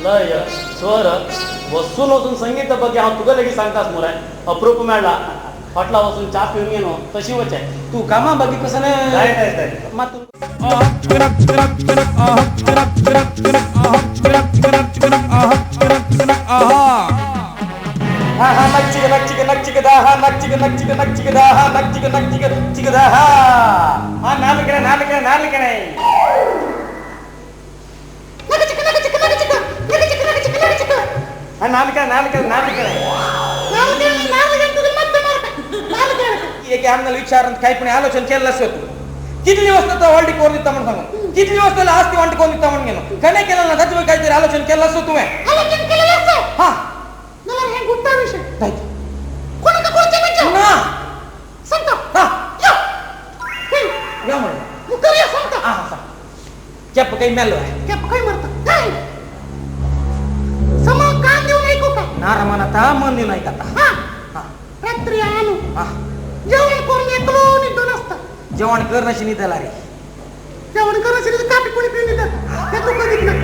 लय स्वर वसून वसून संगीत ಬಗ್ಗೆ हा तुगा लगी सांगतास मुराय अप्रूप मेळला फाटला वसून चा पिऊन येनो तशी वच आहे तू कामा बाकी कसं नाही मग हा नक्की दा ಚಿಗದಾಹ ನಚ್ಚಿಗ ನಚ್ಚಿಗ ನಚ್ಚಿಗದಾಹ ನಚ್ಚಿಗ ನಚ್ಚಿಗ ಚಿಗದಾಹ ನಾಲ್ಕಣೆ ನಾಲ್ಕಣೆ ನಾಲ್ಕಣೆ ನಾಲ್ಕಣೆ ನಾಲ್ಕಣೆ ನಾಲ್ಕಣೆ ಏಕೆ ಆಮೇಲೆ ವಿಚಾರ ಅಂತ ಕೈಪಣಿ ಆಲೋಚನೆ ಕೇಳಲಸೋತು ಕಿಡ್ನಿ ವಸ್ತುತ ಹೊಲ್ಡಿ ಕೋರ್ದಿತ್ತ ಮನ್ ಸಂಗ ಕಿಡ್ನಿ ವಸ್ತುಲ್ಲ ಆಸ್ತಿ ಹೊಂಟಿ ಕೋರ್ದಿತ್ತ ಮನ್ಗೇನು ಕನೆ ಕೆಲ ದಚ್ಚ ಕಾಯ್ತೀರಿ ಆಲೋಚನೆ ಕೇಳಲಸೋತುವೆ ಹಾ ನಲ್ಲ ಹೆಂಗ್ ಗುಟ್ಟ ವಿಷಯ ಆಯ್ತು ಕೊನಕ ಕೊಡ್ತೆ ಬಿಚ್ಚ ನಾ ಸಂತ ಹಾ ಯಾ ಯಾ ಮಾಡಿ ಮುಕರಿಯ ಸಂತ ಹಾ ಹಾ ಕೆಪ್ಪ ಕೈ ಮೇಲ್ವೆ ಕೆಪ್ಪ ಕೈ ಮಾಡ್ತಾ ಸಮ ಕಾಂದಿವ ನೈಕೋಕ ನಾರಮನ ತಾಮಂದಿ ನಾಯ್ಕತ್ತ ಹಾ ಹಾ ರಾತ್ರಿ ಆನು ಹಾ जेवण करून एकलो निघतो नसतं जेवण करणं निघाला रे जेवण करून सिरीज कापी कोणी पिऊन निघत हे तू कधीच ना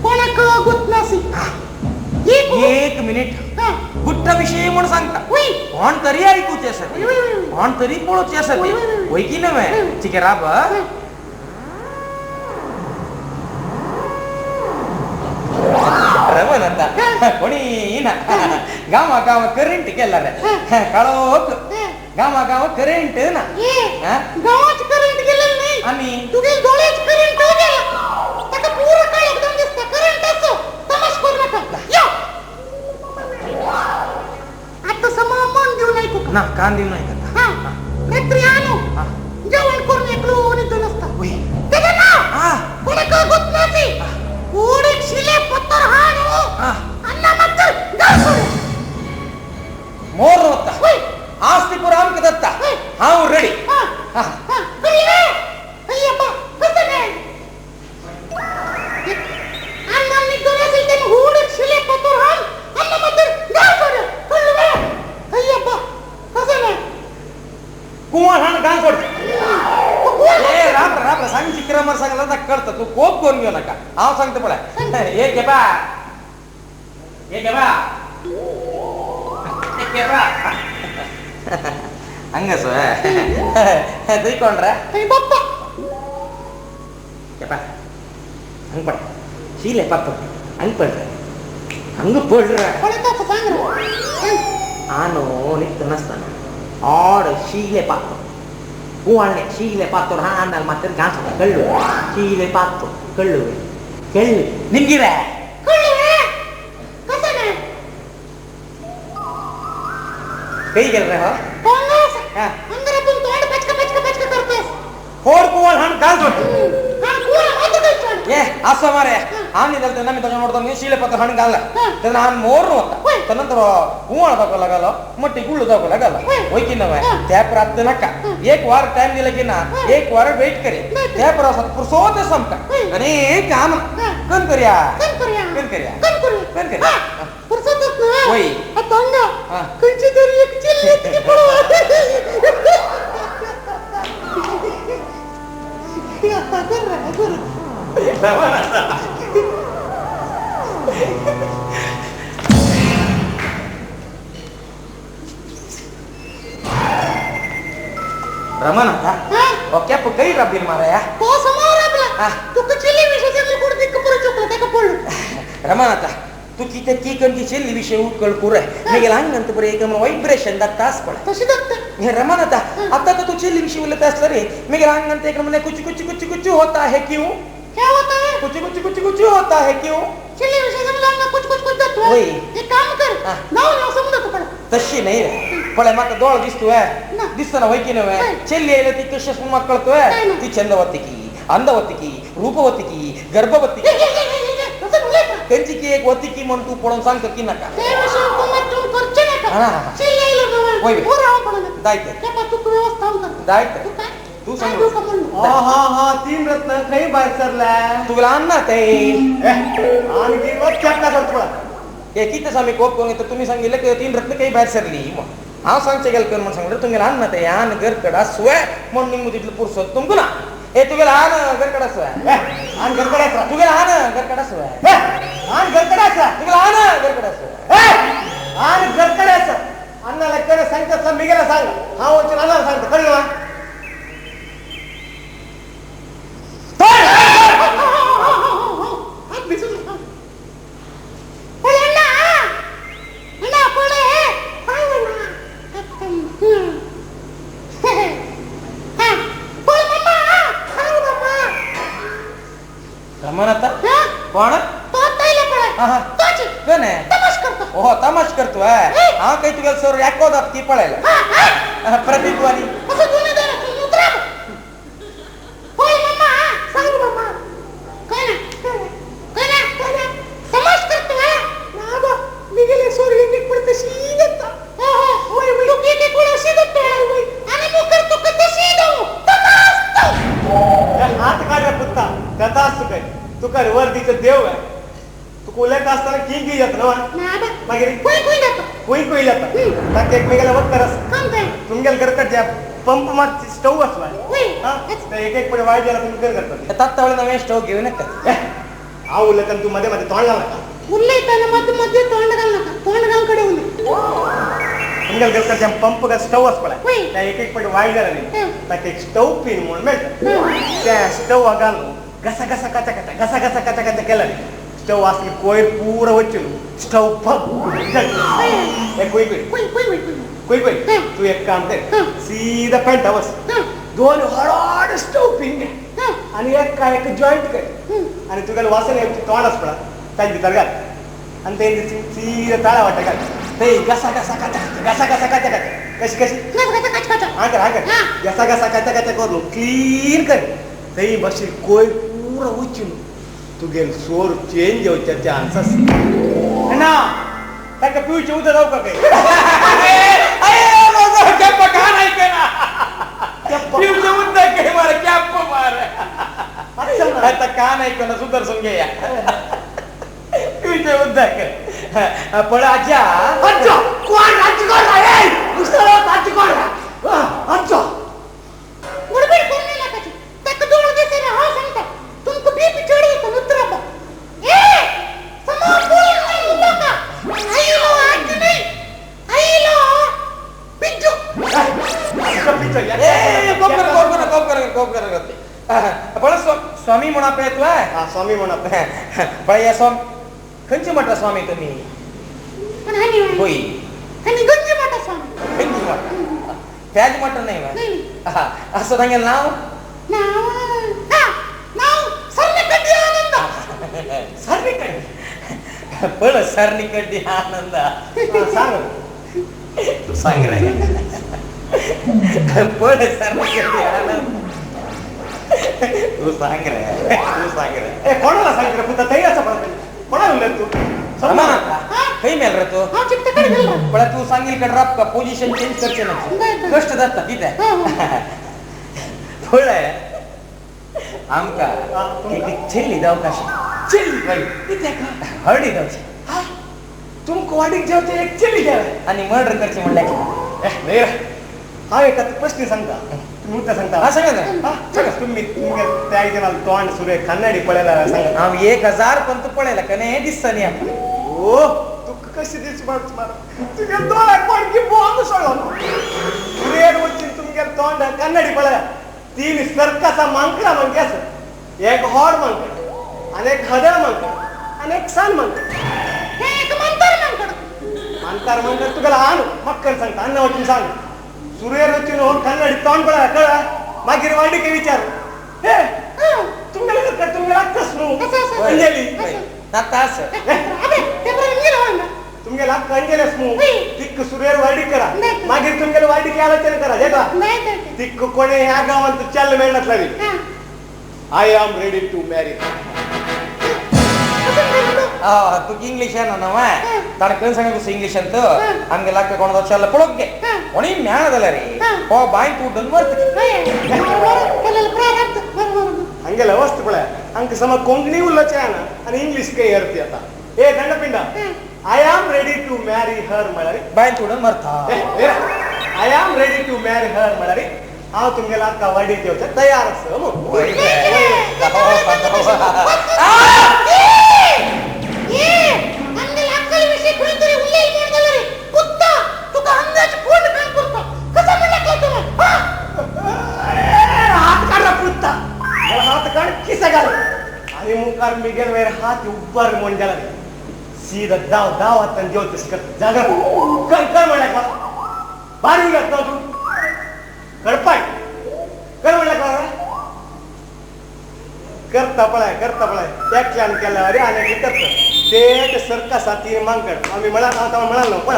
कोणाक गुत नसी एक मिनिट गुट्टा विषयी म्हणून सांगता कोण तरी ऐकूचे असते कोण तरी पळूचे असते होय की नव्हे ठीक आहे राब रमन आता कोणी ना गावा गावा करंट केला रे कळोक गावा गावा करंट ना गावात करंट गेलेलं नाही आणि तुझे डोळ्यात करंट गेला त्याचा पूर्ण काय एकदम दिसतं करंट असं तमाश करू नका या आता समा मन देऊ नाही कुठं ना कान देऊ नाही का हा रात्री आणू जेवण करून एकलो निघतो नसतं होय त्याचं नाव हा कोणाक गुत नसी ओडीक शिले पत्तर हाणू हा अन्न मात्र गासू मोर होता आस्ती पुरा आमक दत्ता हाऊ रेडी हा हा करी रे अय्यप्पा कसं नाही अन्न निघून असेल ते ओडीक शिले पत्तर हाण अन्न मात्र गासू कळलं रे अय्यप्पा कसं नाही कुमार हाण गान सोड ए राम राम सांग चिक्रमर सांगला तर कळतं तू कोप करून घेऊ नका हाव सांगतो पळा एक घे बा एक घे बा एक घे बा ಹಂಗಸ ತಿಳ್ಕೊಂಡ್ರ ಬಪ್ಪ ಯಪ್ಪ ಹಂಗೆ ಪಡ ಶೀಲೆ ಪಾಪ ಹಂಗೆ ಪಡ್ರ ಹಂಗೆ ಪಡ್ರ ಹೊಳತಾಪ ಸಾಂಗ್ರ ಆನು ನಿಂತು ನಸ್ತಾನ ಆಡ ಶೀಲೆ ಪಾತ್ರ ಹೂವಣ್ಣೆ ಶೀಲೆ ಪಾತ್ರ ಹಾಂಡಲ್ ಮತ್ತೆ ಗಾಸ ಕಳ್ಳು ಶೀಲೆ ಪಾತ್ರ ಕಳ್ಳು ಕೆಳ್ಳು ನಿಮ್ಗಿರ कई गेल रे हो कोंगास हां अंदर आपण तोंड पचका करतेस फोड कुवळ हण गाल सोड हां कुवळ होत काय ए असं मारे आम्ही दलते नमी तोंड ನೋಡ್ತಾ ಶೀಲೆ ಪತ್ರ ಹಣ ಗಾಲ ತನ ನಾನು ಮೋರ್ನು ಅಂತ ತನಂತರ ಕುವಳ ತಗೊಳಗಲ್ಲ ಮಟ್ಟಿ ಗುಳ್ಳು ತಗೊಳಗಲ್ಲ ಹೋಯ್ಕಿನವೆ त्या प्राप्त नका एक वार टाइम दिला की ना एक वार वेट करे त्या प्रसाद पुरसोते समका आणि काम कन करूया पुरसोतच ना होय तोंड कंची तरी एक चिल्ली ती पडो या कर रमन आता ओके काही राबील माराया तो समोर आपला तू कचिली विषय सांगल कोण दिक्क पुरे चुकलं त्या कपड रमन आता तू किती की कंची ಚೆಲ್ಲಿ ವಿಷಯ ಉಟ್ಕळ पुरे ನಿಗೆ ಹಂಗಂತ ಬರೆ ಏಕಮ ವೈಬ್ರೇಷನ್ ದತ್ತಾಸ್ ಪಡ तशी दत्त हे रमन आता तू ಚೆಲ್ಲಿ विषय बोलत असला रे निगे हंगंत एक मने कुछ होता है क्यों क्या होता है कुछ होता है क्यों चिल्ली विषय सांगला कुछ दत्त होय एक काम कर नाव समजत पड तशी नाही रे पळे माका डोळ दिसतोय दिसताना होय की नव्हे ಚೆಲ್ಲಿ आले ती कशी मಕ್ಕळतोय ती चंदवती की अंधवती की रूपवती की गर्भवती की त्यांची की एक वती की म्हणून तू पळून सांगतो की नका ते विषय कोणात तू करचे नका चिल्ली आलो होय ना हो राव पडलं दायते त्या तू व्यवस्था कर दायते तू सांग हा तीन रत्न काही बाहेर सरला तुला आणणार ते आणखी चक्का करतो हे किती सामी कोप कोण येतो तुम्ही सांगितलं की तीन रत्न काही बाहेर सरली मग हा सांगचे गेल म्हणून सांगितलं तुम्ही आणणार ते आण गरकडा सोय म्हणून निघू तिथलं पुरुषोत तुमको ना ए तुला आण गरकडा सोय आण गरकडाचा तुला आण गरकडा सोय आण गरकडाचा तुला आण गरकडा सोय आण गरकडाचा अन्नाला करे सांगतात मिगेला सांग हा वचन अन्नाला सांगतो कळलं ना म्हणत हा? कोण तो ताईला पळाय. हा, हा. तोची. कोण आहे तमाश करतो. हो तमाश करतो हा काही तुला सर याकोदात ती पळायला प्रतिद्वानी असं जुने जरा तुम्ही उतरा. होय मम्मा, सांग मम्मा. काय ना? काय ना? काय ना? तमाश करतो हा? ना गो, मी गेले सोर एक पडते सीधत. हो हो, होय होय. तू एक वेळा सीधत होय. आणि मग करतो का तशी दो. तमाश तो. हात काढ पुत्ता त्याचा असतो काय तू काय वर्दीचं देव आहे तू कोल्यात असताना की जात ना ना बा. मागे कोई कोई जातो. कोई जात ताक एकमेकाला बघ तरस काम काय? तुमच्या घरकडे ज्या पंप मात स्टव असला होय. एक पडे वाढ गेला तुम्ही कर करतात तात्तावळ नवे स्टोव घेऊ नका हा उलटन तू मध्ये मध्ये तोंड लावला उरले त्याला मध्ये तोंड घाल नका. तोंड घाल कडे उरले. तुमच्या घरकडच्या पंप का स्टव अस पडा होय. त्या एक पडे वाढ गेला नाही हं. ताक एक स्टव पिन म्हणून मिळतं त्या स्टव घालून घसा घसा काचा केला स्टव असली कोय पूरा वच्चू स्टव फग कोई तू एक काम कर सीधा पेंटा बस दोन हळद स्टव पिन घे आणि एक जॉईंट कर आणि तुला वासन तोंडच पडा त्यांची भितर घाल आणि ते सीधा ताळा वाटत घाल ते घसा काचा कशी घसा काचा करून क्लीन कर ते बशी कोय पूरा उचून तू गेल सोर चेंज होत्या चान्सेस ना त्या पिऊच्या उद्या जाऊ का काही पिवचं उद्दा काय मार कॅप मार आता का नाही कोणा सुदर्शन घ्या पिवचे उद्दा काय पण आजा गडबड करू नका ती. तक दोन दिसे ना हा सांगता. तुमको बीपी चढ़ी तो उतरा बा. ए! समोर बोल नाही उठा का. आई लो आज नाही. आई लो पिंजू. स्वामी म्हणा पेतला स्वामी म्हणा पण स्वामी खंची म्हटलं स्वामी तुम्ही पण हानी होई हानी गंजी मोठा स्वामी. खंची म्हटलं त्याच म्हटलं नाही नाही. असं सांगेल नाव नाव सरनिकड्डी आनंद. सरनिकड्डी पण सरनिकड्डी आनंद सांग तू सांग रे पण सरनिकड्डी आनंद तू सांग रे कोणाला सांगितलं पुन्हा तरी असं पडत कोणाला म्हणलं तू काही मेल रे तू हा चित्तकडे गेला. पण तू सांगेल का ड्रॉप का पोझिशन चेंज करते ना कष्ट जातात तिथे थोडं आमका चिल्ली जाऊ कशी चिल्ली हळदी जाऊची तुमको वाढीक जेवते एक चिली घ्या आणि मर्डर करचे म्हणलं हा एका प्रश्न सांगता तुम्ही मुद्दा सांगता हा सांगा ना तुम्ही त्या मला तोंड सुरे कन्नडी पळायला सांगा आम 1000 पण तू पळायला का नाही दिसत नाही आपण ओ तू कशी दिस मार तुझ्या तोंड पडकी बॉम्ब सोडला रेड वच्ची तुमच्या तोंड कन्नडी पळायला 3 सरकाचा मांकडा म्हणजे असं एक हॉड मांकड आणि एक हदळ मांकड आणि एक सान मांकड हे एक मंतर मांकड. मांकार मांकड तुला आण मक्कन सांगता अन्न वाचून सांग सूर्य रचून हो कन्नडी तोंड पळा कळा मागीर वाडी काही विचार हे तुम्हाला अंजली तास अबे ते बरं गेला वांगा. तुमगे लाग अंजलीस मु तिक्क सूर्यर वाडी करा मागीर तुमगे वाडी की आलोचना करा जेटा नाही तर ते. तिक्क कोणे ह्या गावात चाल मेहनत लागली हा. आय एम रेडी टू मॅरी कसं करतो? तू इंग्लिश आहे ना ताण कण सांगा कसं इंग्लिश ಅಂತ ಹಂಗೆ ಲಾಕ ಕೊಣದ ಚಲ್ಲ ಪಳೋಗ್ಗೆ ಒಣಿ ಮ್ಯಾಣದಲ್ಲ ರೀ ಓ ಬಾಯಿ ತೂಟನ್ ಬರ್ತ ಕೆಲವು ಪ್ರಾರಂಭ ಬರಬಹುದು. ಹಂಗೆಲ್ಲ ಅವಸ್ಥೆ ಕೊಳೆ ಅಂಕ ಸಮ ಕೊಂಕಣಿ ಉಲ್ಲಚಾನ आणि इंग्लिश काही अर्थ आता ए दंडपिंड I am ready to marry her मळारी ಬಾಯಿ ತೂಟನ್ ಬರ್ತಾ I am ready to marry her मळारी हांव तुमगेला आका वाडी जेवचा तयार आसा मग ए अंगल अक्कल विषय कोणतरी उल्लेख करतला रे कुत्ता तुका अंगाच फोड काम करतो कसा म्हणला का तुला हात काढा पुत्ता हात काढ किसा घाल आणि मुखार मिगेल वेर हात उब्बर मोंड्याला सीधा दाव आता जेवतस कर जागा कर म्हणला का बारी घात तू करपाय कर म्हणला का करता पळाय एकल्यान केल्यावर आणि करत ते सरका साथी मांकड आम्ही म्हणाल पळ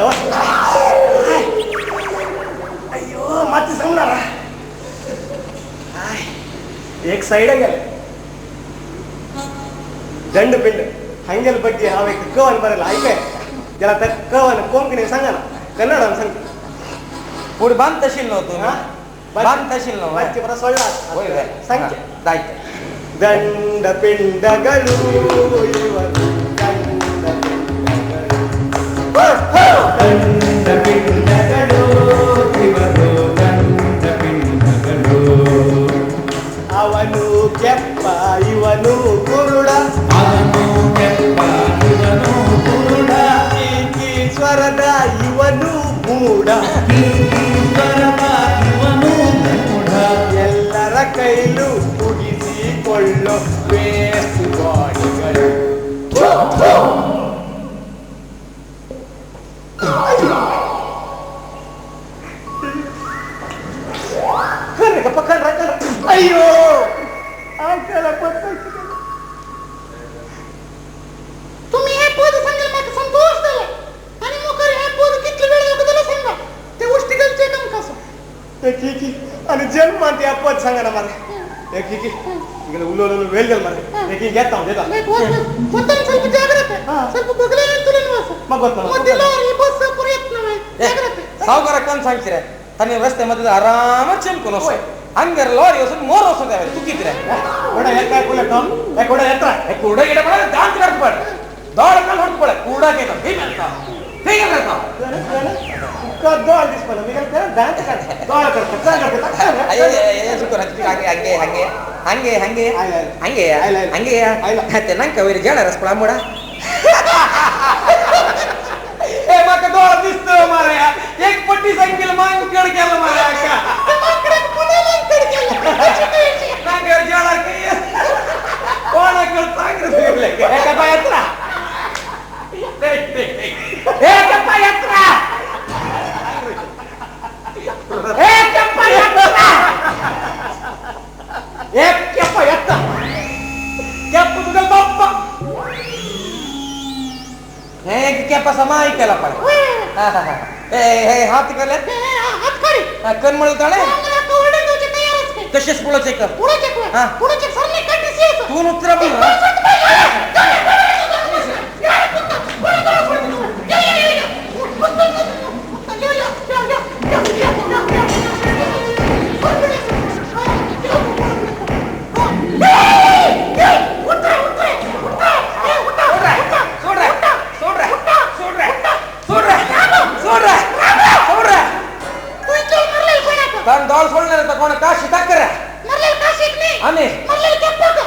अय्यो माती सांगणार एक साइड गेले दंडपिंड हंगेल ಬಗ್ಗೆ ಅವಕ್ಕೆ ಕವನ್ ಬರಲ್ಲ ಐಕೆ त्याला तर कवन कोंकणी सांगा ना कन्नड सांगते पुढे बांधशील नव्हतो बांधशील वाच्य बरं सोडला सांगते दायचं ದಂಡಪಿಂಡಗಳು ದಂಡಪಿಂಡಗಳು ಇವರು ದಂಡಪಿಂಡಗಳು ಅವನು ಕೆಪ್ಪ ಇವನು ಕುರುಡ ಅವನು ಕೆಂಪ ಇವನು ಕುರುಡ ಸ್ವರದ ಇವನು ಮೂಡ ಈಶ್ವರನ ಇವನು ಮೂಢ ಎಲ್ಲರ ಕೈಲು ಮುಗಿಸಿಕೊಳ್ಳೋ ವೇಸುಗಾಡಿಗಳು ಅಯ್ಯೋ तुम्ही हे पद सांगाल मला संतोष झाला आणि मग हे पद किती वेळ लागला सांगा ते गोष्टी गलचे काम कसं ठीक आणि जन्म ते आपण सांगा ना मला ठीक इकडे उलोलो वेल गेल मला ठीक घेता देता स्वतः ಸ್ವಲ್ಪ ಜಾಗ್ರತೆ ಸ್ವಲ್ಪ ಬಗಲೇ ತುಲೆ ನಿವಾಸ मग ಗೊತ್ತ ಮೊದಲ ಈ ಬಸ್ ಪ್ರಯತ್ನ ಜಾಗ್ರತೆ ಸಾವುಕಾರ ಕನ್ ಸಾಂಗ್ಸಿರೆ ತನ್ನ ರಸ್ತೆ ಮಧ್ಯದ ಆರಾಮ ಚೆಂಪ್ಕೊಂಡು ಹೋಗ್ತಾರೆ ಹಂಗಾರ ಲಾರಿ ಹೊಸ 3 ವರ್ಷದ ತುಕ್ಕಿದ್ರೆ ಕೂಡ ಎತ್ತ ಕೂಲ ಕಮ್ ಕೂಡ ಎತ್ತ ಕೂಡ ಗಿಡ ಬಡ ದಾಂತ ಕಟ್ಬೇಡ ದೋಳ ಕಲ್ ಹೊಡ್ಕೊಳ ಕೂಡ ಕೇತ ಹೇಗಂತ ಹೇಗಂತ ಕದ್ದೋಳ ದಿಸ್ಪಲ ಮಿಗಲ್ ಕರ ದಾಂತ ಕಟ್ಟ ದೋಳ ಕಟ್ಟ ಅಯ್ಯ ಸುಕರ ಹಂಗೆ ಹಂಗೆ ಹಂಗೆ ಹಂಗೆ ಹಂಗೆ ಹಂಗೆ ಹಂಗೆ ನಂಗೆ ಕವಿರಿ ಜಡ ರಸಪಳ ಮೂಡ ए मग दोळ दिसतो मारया एक पट्टी संख्येला मांग कड केला मारया का नांगर जळा की कोणाकडे चांगलं फिरले एका पायात्रा एका पायात्रा एका पायात्रा एक पायात्रा क्या पुतगल बाप्पा क्या पसा ऐकायला पाहिजे हात करले हात काढी कण मळताळे मला कवडे दोचे तयारच काय तसेच पुढे चेक कर पुढे चेक पुढे चेक सरने काढीस येतो तू उत्तर बोल कारण दौड़ सोडणार तर कोण काशी टाकर मरलेल काशीक नाही आणि मरलेल केप्पा का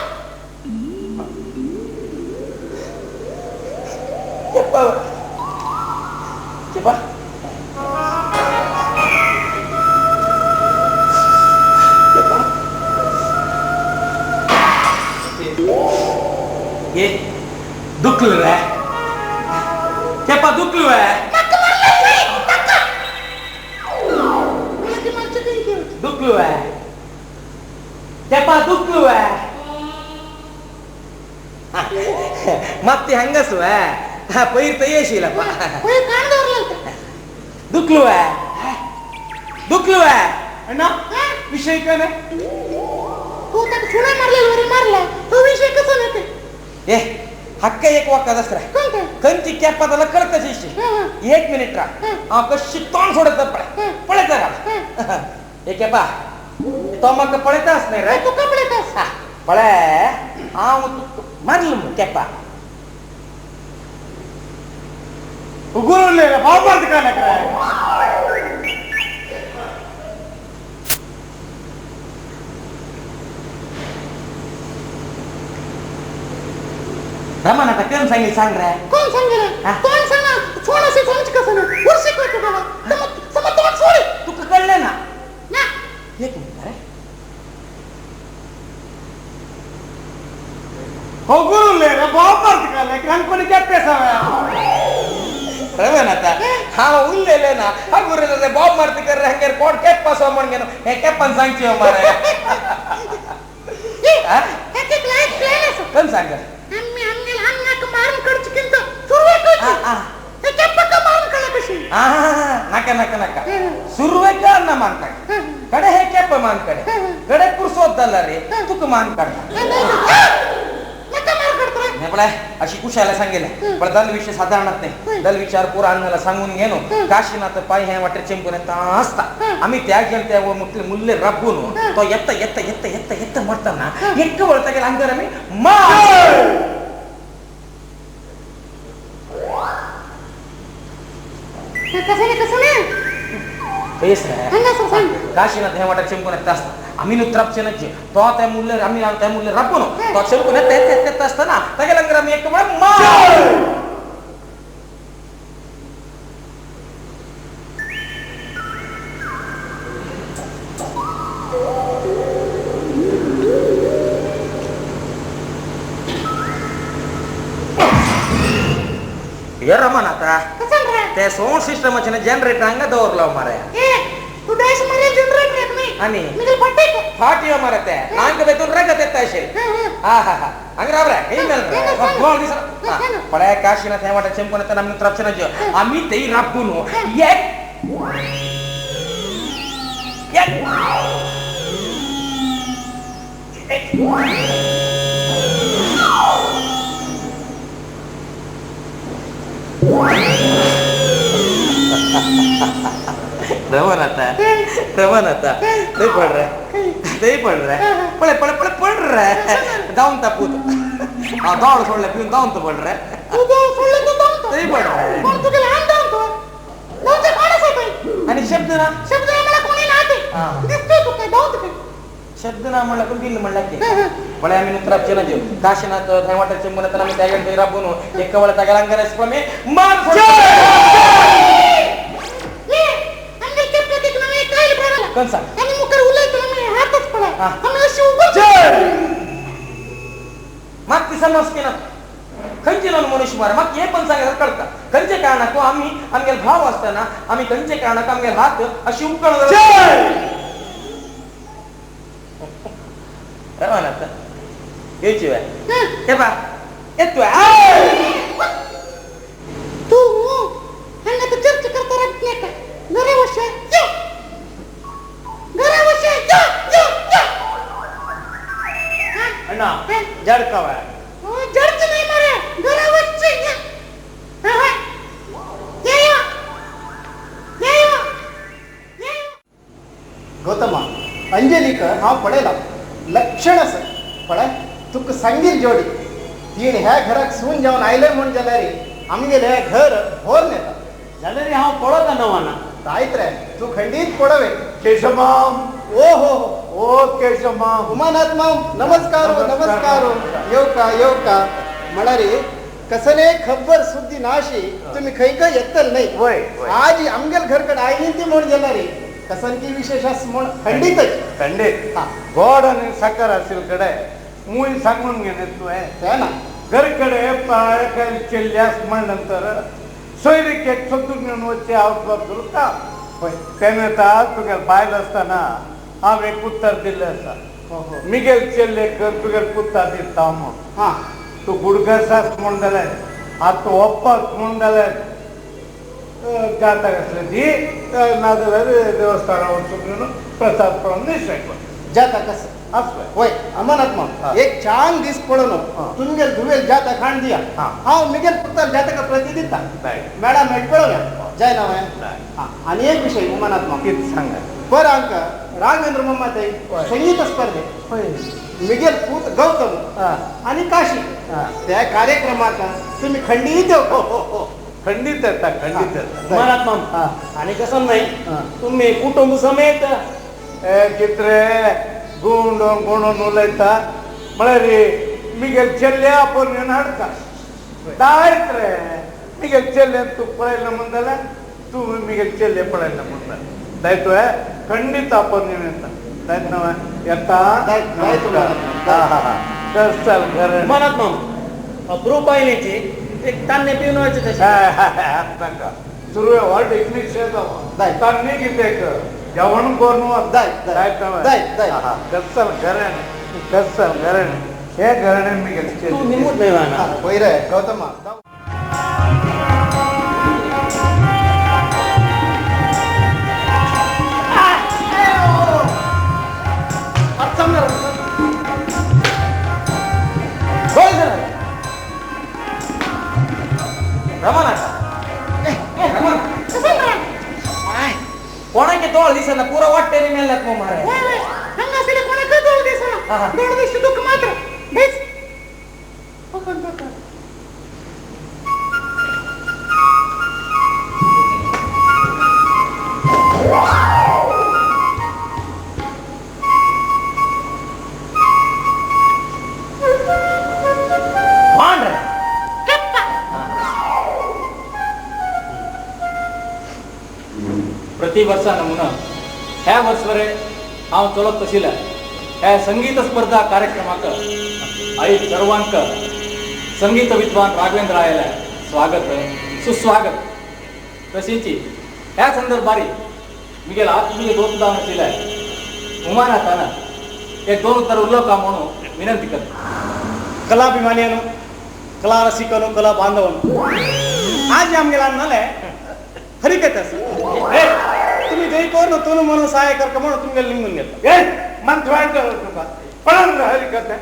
केप्पा केप्पा ये दुखलं रे केप्पा दुखलं आहे दुखलो आहे केप्पा दुखलो आहे मग ते हंगसू आहे हा पैर तर येशील होय कान धरलं दुखलो आहे ना विषय काय नाही तू तर सुना मारलेल मारला तो विषय कसा नेते ए हक्क एक वाक्यात असरा कोणता कंची केप्पा त्याला कळतच येशी 1 मिनिट रा कशी तोंड सोडत पळे जरा ए केप्पा तो मग पळतास नाही रे तू कपडे कस पळे मारलं केप्पा उगुरले बाबर्द का नकरा रमण आता कोण सांगितलं सांग रे कोण सांगेल कोण सांगा सोनाशी सोनच कसं ना वर्षी करतो बाबा सम तोंड सोडी तू कळले ना ना एक मिनिट रे उगुरले बाबर्द का नकरा कोणी केप्पा रमण आता हा उल्लेले ना हा गुरुले बॉब मारती कर रे हंगर कोण केप्पा सो म्हणगे हे केप्पन सांगची हो मारे एक लाईट मान काढ कडे हे केप मान कडे कडे पुरसोद्दल रे तुक मान काढ पळय अशी कुशाला सांगेल पण दल विषय साधारणत नाही दल विचार पूर अन्नाला सांगून घेनो काशीनाथ पाय हे वाटे चेंपून असता आम्ही त्या घेऊन त्या मुल्ले रब्बून तो येत्ता मरताना एक वळता गेला अंदर आम्ही काशीनाथ हे वाटे चेंपून असता आम्ही नुत्रापचे तो त्या मुल्ले आम्ही त्या मुल्ले रब्बून तो चेंपून येत असताना त्या गेला अंदर आम्ही एक रमन आता त्या साऊंड सिस्टमचे जनरेटर अंगा दौरला मारा तू डॅश मारे जनरेटर येत नाही आणि निघल पट्टे फाटियो मारा त्या नांग बेतून रगत येत असेल हा अंगरावरा हे मेल गोल दिस पळय काशीनाथ हे वाटा चेंपून येताना आम्ही त्रापचना आम्ही तेही रापून रमन आता ते पड रहा पळे पड रहा जाऊन तापूत दौड सोडलं पिऊन जाऊन तर पड रहा ते पड आणि शब्द ना म्हणला पण दिल म्हणला की पळे आम्ही नुत्रापचे ना जेव काशीनाथ वाटायचे म्हणत आम्ही त्या राबून एक कवळ त्या गलांगरास प्रमे कोण सांग आणि मुकर उलट हातच पडा आम्ही अशी मग ती समज की ना खंचे लावून मनुष्य मार मग हे पण सांगायला कळतं खंचे कारणा तो आम्ही भाव असताना आम्ही खंचे कारणा का आम्ही हात अशी उकळ आता यायची बाय हे बा येतोय तू हंगा तर चर्चा करता राहत नाही का घरावशा अण्णा जडकावा जडच नाही मारे घरावरचे गौतम अंजलिक हा पडेला लक्षण असं पडाय तुक सांगील जोडी तीन ह्या घरात सून जाऊन आयले म्हणून जाल्या रे आमगे ह्या घर भोर नेता जाल्या रे हा पडत नवाना राईत रे तू खंडीत पडवे केशमाम ओ हो ओ केशमाम उमानाथ माम नमस्कार येऊ का म्हणा रे कसने खबर सुद्धी नाशी तुम्ही खै का येतल नाही आज आमगेल घरकडे आई ती म्हणून गेला रे कसन की विशेष म्हण खंडित गोड आणि साखर असेल कडे मुई सांगून घेणे तू आहे त्या ना घरकडे पाय चिल्ल्यास म्हणल्यानंतर सोयरीक एक सोडून घेऊन वच्चे आवडत का त्याने तर तुझ्या बायल असताना हा एक उत्तर दिले असता मिगेल चिल्ले तुझ्या पुत्ता दिता मग हा तू गुडघसास म्हणून दिलाय आज तू ओप्पास म्हणून दिलाय जाता कसले ती नादर देवस्थानावर चुकून प्रसाद पडून निश्चय जाता कसं असं होय अमनात मग एक छान दिस पडलो तुमगे धुवेल जाता खाण दिया हा मिगेल पुत्तर जाता का प्रति दिता मॅडम मेट पळवल्या जय नाव आहे आणि एक विषय उमानात मग किती सांगा पर अंक राघवेंद्र मम्माताई संगीत स्पर्धे मिगेल पूत गौतम आणि काशी त्या कार्यक्रमात तुम्ही खंडीत खंडित मनात मग आणि कसं नाही तुम्ही कुटुंब समेत चित्रे गुंडून उलयता म्हळ्यार मिगेल चेल्ले आपण हाडता दायत रे मिगेल चेल्ले तू पळयला म्हणताले तू मिगेल चेल्ले पळयला म्हणता दायतो खंडित आपण येता दायत ना येता चल घर मनात मग अप्रूप पाहिल्याची एक तान्ने पिऊन व्हायचे तसे सुरू आहे हॉट टेक्निक तान्ने किती जेवण करून कसल घराणे हे घराणे मी तू निमूत नाही वाहणार वैर गौतम रमाना कोणाचे तोळ दिसना पुरा वाटते मेल्यात मग मारे हंगासले कोणा का दोड दिसना दोड दिसते दुःख मात्र बेस पकड पकड प्रति वर्षा नमुना ह्या वर्षवरे हांव चलत तशिल्या ह्या संगीत स्पर्धा कार्यक्रमाक आई सर्वांक संगीत विद्वान राघवेंद्र आयला स्वागत सुस्वागत तशीच ह्या संदर्भारी मुगेल आत्मीय दोस्तदान आशिल्ल्या उमानाथान एक दोन उतर उल्लेखा म्हणून विनंती करता कलाभिमानियानो कला रसिकनो कला बांधवानो आज आमगेला नाले खरी कथास तुम्ही जय कोण तोन म्हणून सहाय्य करका म्हणून तुमगे लिंगून घेतला मन थोड़ा पढ़न हरी करते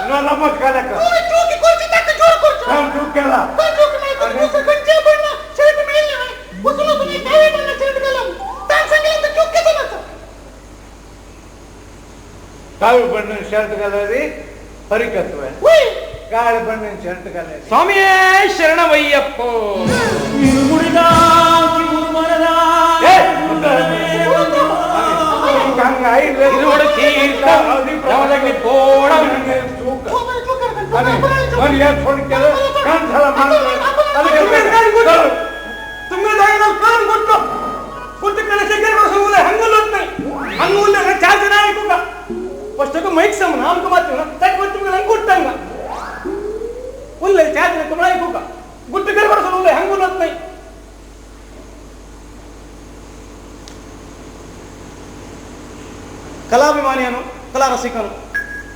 नमक काला का चूकी कोणची तक जोर करतो हम चूक केला पण चूक नाही तर कंचे पण शर्ट मिळेल नाही उचलू तुम्ही काय पण शर्ट घालून तान सांगितलं तर चूक केलं ना काळ बಣ್ಣ शर्ट घालारी हरी करतो होय काळ बಣ್ಣ शर्ट घालारी ಸ್ವಾಮಿ ಶರಣಮಯ್ಯಪ್ಪ गंगा आई ಇರುವಡ ತೀರ್ಥ ನವದಗ್ನಿ ಪೋಡಂ और यार छोड़ के कान साला मार तुम्ही जायला कान ಕೊಟ್ಟು ಕೊಟ್ಟು ಕಣಕ್ಕೆ ಕರೆಸೋಲ್ಲ ಹಂಗಲ್ಲ ಹಂಗಲ್ಲ ಚಾರ್ಜ್ नाही तुका ಫಸ್ಟ್ ಮೈಕ್ ಸಮ ನಾಮಕ ಮಾತು ತಕ್ಕ ಕೊಟ್ಟು ನಂಗೆ ಕೊಟ್ಟಂಗ ಉಲ್ಲ ಚಾರ್ಜ್ ಕಮಳಾಯಿ ಕೂಕ ಗುಟ್ಟು ಕರೆಸೋಲ್ಲ ಹಂಗಲ್ಲ नाही कलाभिमानियानो कला रसिकानो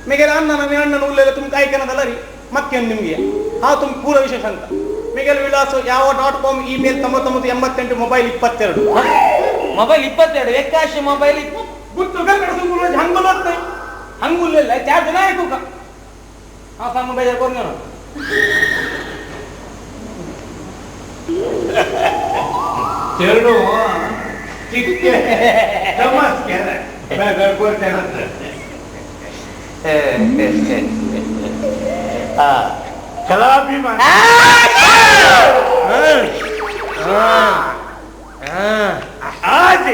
मेगेल अण्णा मी अण्णन उरलेलं तुम्ही काय करणार री मक्केन निಮಗೆ हा तुम्ही पूर विशेष ಅಂತ मेगेल विಳಾಸ ಯಾವ.com ಇಮೇಲ್ 9988 ಮೊಬೈಲ್ 22 ಮೊಬೈಲ್ 22 ಏಕಾಶಿ ಮೊಬೈಲ್ ಗುಟ್ಟು ಕರೆಸೋಲ್ಲ ಹಂಗಲ್ಲ नाही ಹಂಗುಲ್ಲ ಚಾರ್ಜ್ नाही ಕೂಕ हा सांग मोबाईल कोण घेणार तेरडो चिक्के तमास केला मैं घर पर जाना कला भी मान आज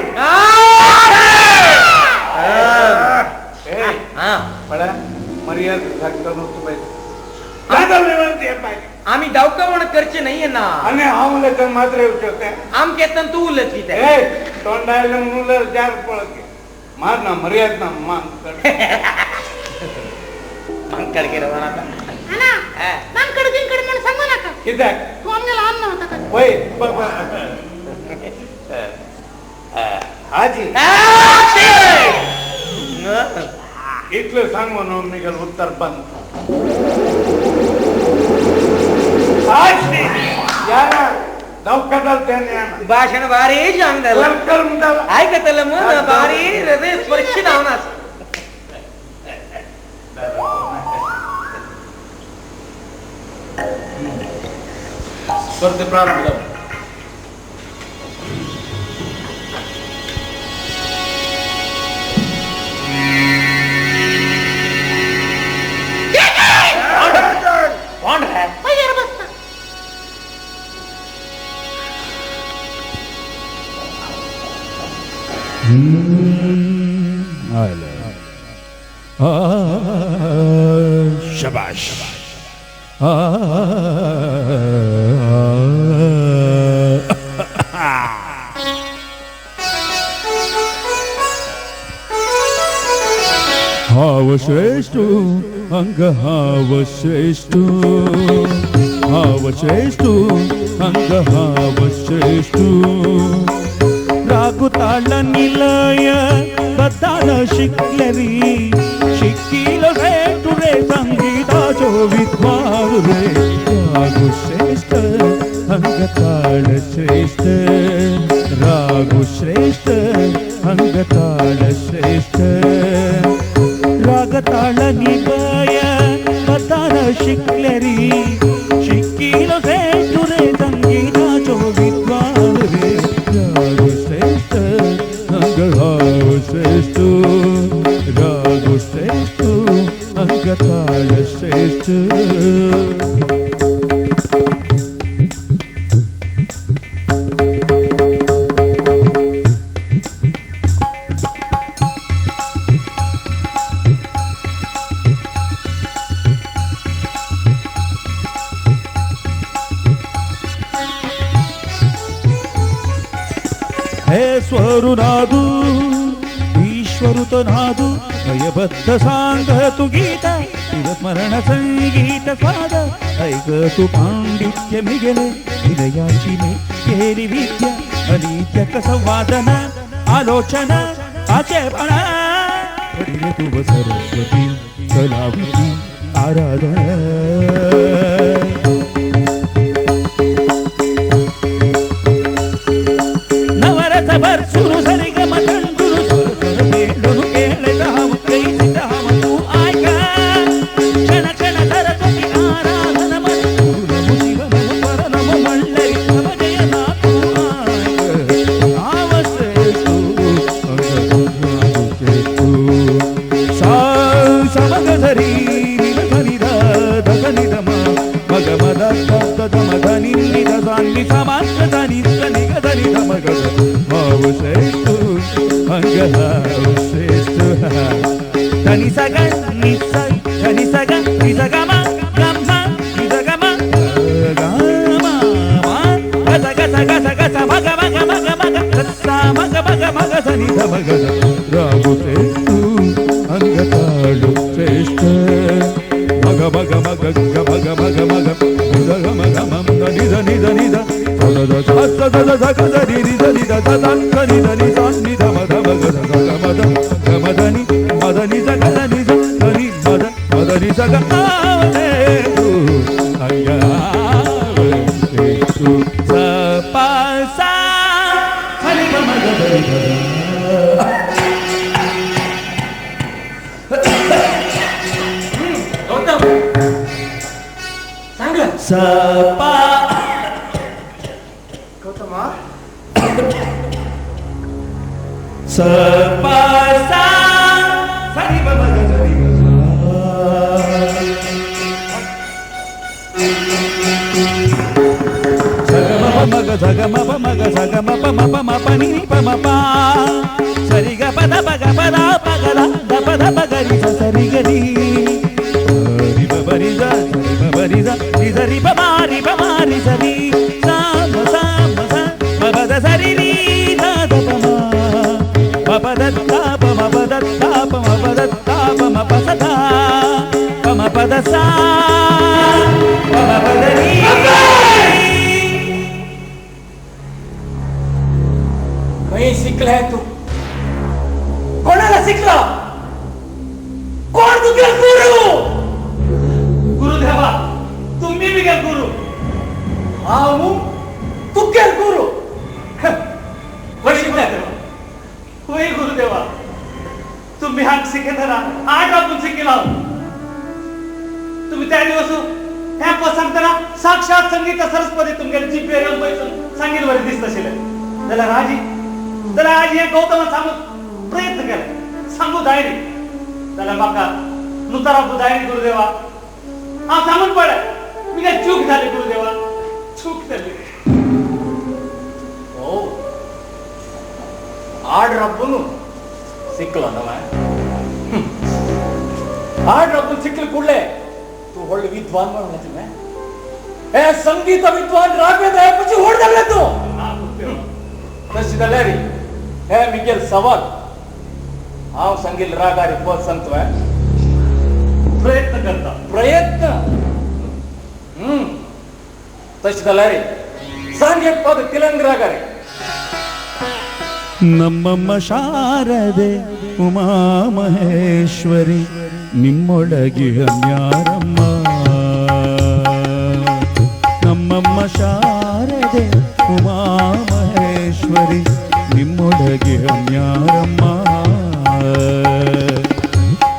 बड़ा मर्यादा सकता हूँ तुम्हें आम्ही डावका म्हणत करचे नाहीये ना आणि आमले तर मात्र येऊ शकते आम केतन तू उलत की ते तोंडायला मुलं चार पळके मार ना मर्याद ना मान अंकर के रवाना था अण्णा नानकडे जिंकडे मला सांगू नका किती तू आम्हाला अन्न होता का होय आजी इथलं सांग म्हणून मी गेलो उत्तर बंद यार दौकदल त्याने भाषण भारी चांगलं लवकर म्हणतात ऐकतलं मग भारी हृदय स्पर्शी धावणार स्पर्धे प्रारंभ कौन है बाहेर बसता शाबाश हाव श्रेष्ठ अंग हाव श्रेष्ठ अंग हाव श्रेष्ठ रागुताळ निलय बद्दाल शिकलेरी शिकील रे तुरे संगीताचो विद्वान रे रागु श्रेष्ठ अंग ताळ श्रेष्ठ रागु श्रेष्ठ अंग ताळ श्रेष्ठ रागताळ निलय बद्दाल शिकलेरी शिकील रे ಅಂಗತಾಳ ಶ್ರೇಷ್ಠ हे स्वरुनादू ईश्वरुत नादू भयबद्ध सांग तू गीता स्मरण संगीत स्वाद ऐक तू पांडित्य मिगेले हृदयाची मी केली विद्या अनित्य संवादन आलोचन आचेपणा करीले तू सरस्वती कलावती आराधना बर सुरू सरी ग मटण गुरु सुर सुर बेडून केले धाम कैसी धाम तू ऐका क्षण क्षण सरस्वती आराधन मन गुरु शिव नम पर नम मंडळी नम जय ना तू ऐक आवसे तू सा समग धरी निधनी धनी धम मग मद द मग निध जानी समास धनी धनी धनी धम गद श्रेष्ठ अंग श्रेष्ठ धनी सग धनी सग निजगमा गम्मा निजगमा गमा गज गज गज गज मग मग मग मग सा मग मग मग धनी धम गज राम श्रेष्ठ अंग ताळु श्रेष्ठ मग मग मग मग मग मग गम गम धनी धनी धनी ध काही शिकलाय तू कोणाला शिकला कोण तुझे गुरु गुरुदेवा तुम्ही बी गेल गुरु हा तू केल गुरु होय गुरुदेवा तुम्ही हात शिकेला आठ आपण शिकेला तुम्ही त्या दिवस ह्या सांगताना साक्षात संगीत सरस्वती तुमच्या जीपे संगीत वर दिसत असेल त्याला राजी त्याला आज हे गौतम सांगू प्रयत्न केला सांगू दायरी त्याला माका नुतारा बुधायरी गुरुदेवा हा सांगून पडे मी काय चूक झाली गुरुदेवा चूक झाली हो आड रब्बुनु सिಕ್ಕಲ ನವ ಆಡ್ ರಬ್ಬು ಸಿಕ್ಕಲು ಕೂಡಲೇ तू ಒಳ್ಳೆ ವಿದ್ವಾನ್ ಮಾಡ್ತಿದ್ದೆ ಏ ಸಂಗೀತ ವಿದ್ವಾನ್ ರಾಘವೇಂದ್ರ ಪಚ್ಚಿ ಹೊಡೆದಲ್ಲ तू ತಸಿದಲ್ಲ ರೀ ಏ ಮಿಗೆಲ್ ಸವಾಲ್ ಆ ಸಂಗೀತ ರಾಗಾರಿ ಪೋತ್ ಸಂತವ ಪ್ರಯತ್ನ ತಸಿದಲ್ಲ ರೀ ಸಂಗೀತ ಪದ ತಿಲಂಗ ರಾಗಾರಿ ನಮ್ಮಮ್ಮ ಶಾರದೆ ಉಮಾ ಮಹೇಶ್ವರಿ ನಿಮ್ಮೊಳಗೆ ಅನ್ಯಾರಮ್ಮ ನಮ್ಮಮ್ಮ ಶಾರದೆ ಉಮಾ ಮಹೇಶ್ವರಿ ನಿಮ್ಮೊಳಗೆ ಅನ್ಯಾರಮ್ಮ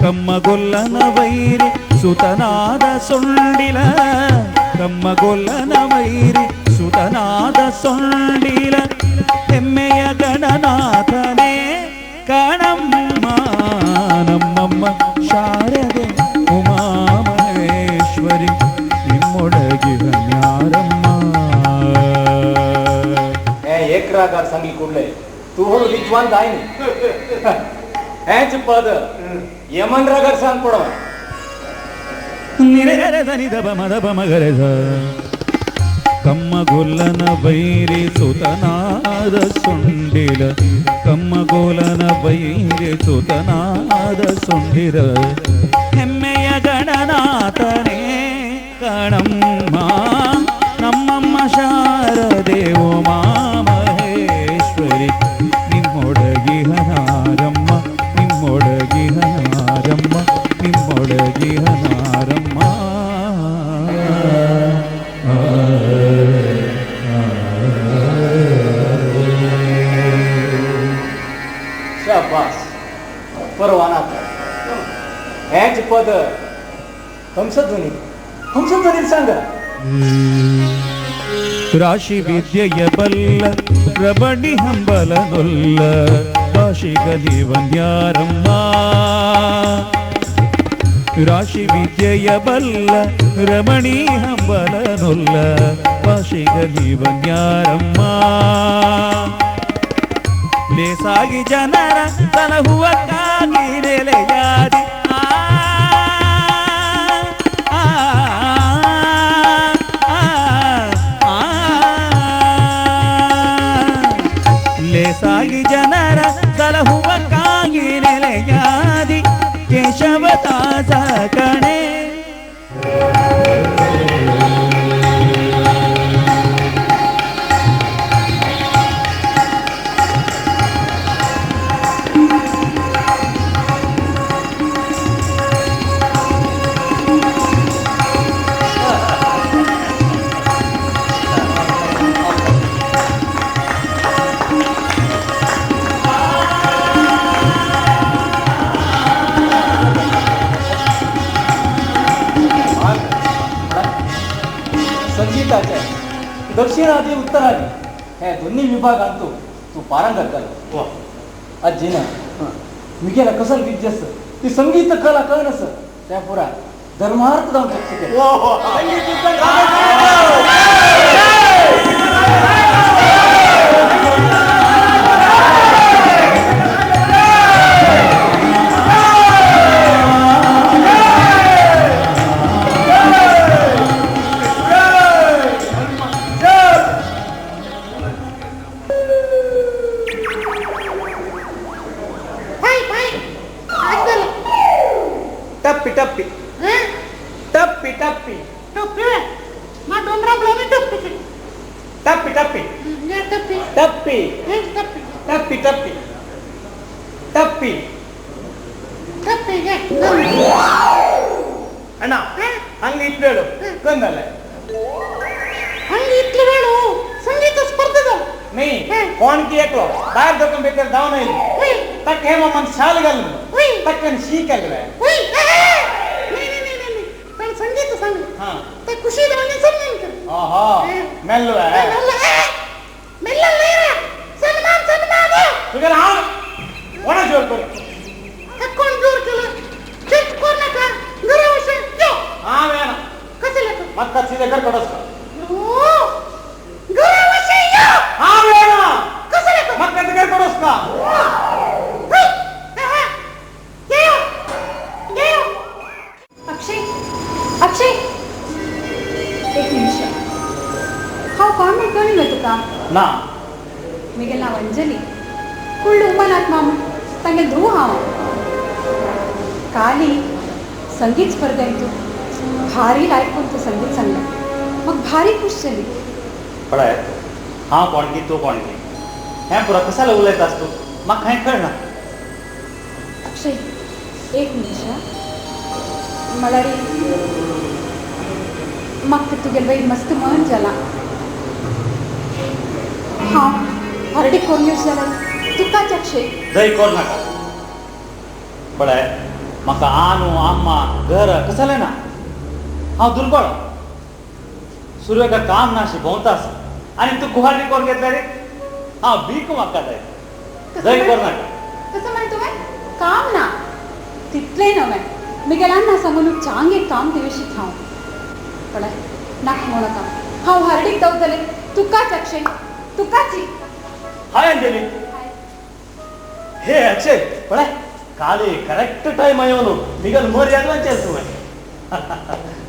ಕಮ್ಮಗೊಲ್ಲನ ವೈರಿ ಸುತನಾದ ಸೊಂಡಿಲ ಕಮ್ಮಗೊಲ್ಲನ ವೈರಿ ಸುತನಾದ ಸೊಂಡಿಲ ಹೆಮ್ಮೆಯ ಗಣನಾಥನೇ ಕಣಮ್ಮ ನಮ್ಮಮ್ಮ ಶಾರದೆ कुठले तू हो विद्वान जाय नी हेच पद यमन रगर सांग पडो ನಿರಗರದನಿ ದಬ ಮದಬ ಮಗರಸ ಕಮ್ಮಗೊಲ್ಲನ ಬೈರಿ ಸುತನಾದ ಸುಂಡಿಲ ಕಮ್ಮಗೋಲನ ಬೈರಿ ಸುತನಾದ ಸುಂಡಿರ ಹೆಮ್ಮೆಯ ಗಣನಾಥನೇ ಕಣಮ್ಮ ನಮ್ಮಮ್ಮ ಶಾರದೇವೋ ಮಹೇಶ್ವರಿ ನಿಮ್ಮೊಡಗಿಹನಾರಮ್ಮ ನಿಮ್ಮೊಡಗಿಹನಾರಮ್ಮ ನಿಮ್ಮೊಡಗಿಹನಾರಮ್ಮ शाबास परवाना हेच पद ಹಂಸಧ್ವನಿ सांग ರಾಶಿ ವಿದ್ಯೆಯ ಬಲ್ಲ ರಬಡಿ ಹಂಬಲನೊಲ್ಲ ಭಾಷಿಗಲಿ ವಂದ್ಯಾರಮ್ಮ ರಾಶಿ ವಿದ್ಯೆಯ ಬಲ್ಲ ರಮಣಿ ಹಂಬಲನೊಲ್ಲ ಭಾಷಿಗಲಿ ವಂದ್ಯಾರಮ್ಮ ಲೇಸಾಗಿ ಜನರ ಸಲಹುವಕ್ಕಾಗಿ ನೆಲೆಯಾದಿ ಲೇಸಾಗಿ ಜನರ ಸಲಹುವಕ್ಕಾಗಿ ನೆಲೆಯಾದಿ ಕೇಶವದಾಸ ಕಣೆ संगीताच्या दक्षिणादी उत्तरादी हे दोन्ही विभागांतू तू पारंगत जालो अज्जीन मिगेला कसल विद्यस ती संगीत कला कळनस त्या पुरा धर्मार्थ जाऊन शकते टप्पी टप्पी टप्पी टप्पी टप्पी मा डोंगराला मी टप्पी टप्पी टप्पी या टप्पी टप्पी टप्पी टप्पी टप्पी टप्पी टप्पी या ಅಣ್ಣ ಹಂಗ ಇಟ್ಬೇಡು ಕೊಂದಲ್ಲ ಹಂಗ ಇಟ್ಲು ಬೇಡು ಸಂಗೀತ ಸ್ಪರ್ಧೆದ ನೀ ಕೋಣಕಿ ಏಕ್ಲೋ ಬಾಯರ್ ದೊಕ್ಕ ಬೇಕಾದ್ರೆ ದಾವನ ಇಲ್ಲ ತಕ್ಕ ಹೇಮಮ್ಮನ ಶಾಲೆಗಲ್ಲ ತಕ್ಕನ ಶೀಕಲ್ವೇ ನಾನು ಸಂಗೀತ ಸಂಗ ಹಾ ತ ಖುಷಿ ದವನೆ ಸನ್ಮಾನ ಆಹಾ ಮೆಲ್ವೇ ಮೆಲ್ಲಲ್ಲ ಸನ್ಮಾನ ಸುಗರ ಹಾ ಒಣ ಜೋರ್ ಕೊಡು ಅಕ್ಕೊಂಡ್ ಜೋರ್ ಕೆಲ ಚೆಕ್ ಕೊರ್ನಕ ಗರವಶ ಯೋ ಹಾ ಬೇಡ ಕಸಲಕ ಮತ್ತ ಸೀದಾ ಕರ್ ಕೊಡಸ್ಕ ಓ ಗರವಶ ಯೋ ಹಾ ಬೇಡ ಕಸಲಕ ಮತ್ತ ಕರ್ ಕೊಡಸ್ಕ अक्षय एक निमिष हांव कोण म्हणटली तुका ना म्हगेलें नांव अंजली कुल्ल उमनाथ माम तांगे ध्रुव हांव काली संगीत स्पर्धेंत तूं भारी लायकून तूं संगीत सांगलें म्हाका भारी खूश जाली पळय हांव कोणगी तूं कोणगी हें पुरो कसाले उलयतास तूं म्हाका कांय कळना अक्षय एक निमिष म्हळ्यार म्हाका तुगेले वयर मस्त मन जाला हांव हरडी कोरनेट जाल्यार तुकाच अक्षय जय कोर नाका पळय म्हाका आनू आम्मा घर कसालें ना हांव दुर्बळ सुरवेका काम नाशी भोंवतास आनी तूं गुवाहाटी कोर घेतल्या रे हांव भीक म्हाका जाय जय कोर नाका कसं म्हणतो काय काम ना तितलें नवें म्हगेल्यान सांगून चांगेक काम दिवशीत हांव पळय नाका म्हणो काम हांव हरडीक दवरतलें तुकाच अक्षय तुकाच हाय अंजली हे अक्षय पण काली करेक्ट टाइम येऊन निघाल मोर यादवा चेल्स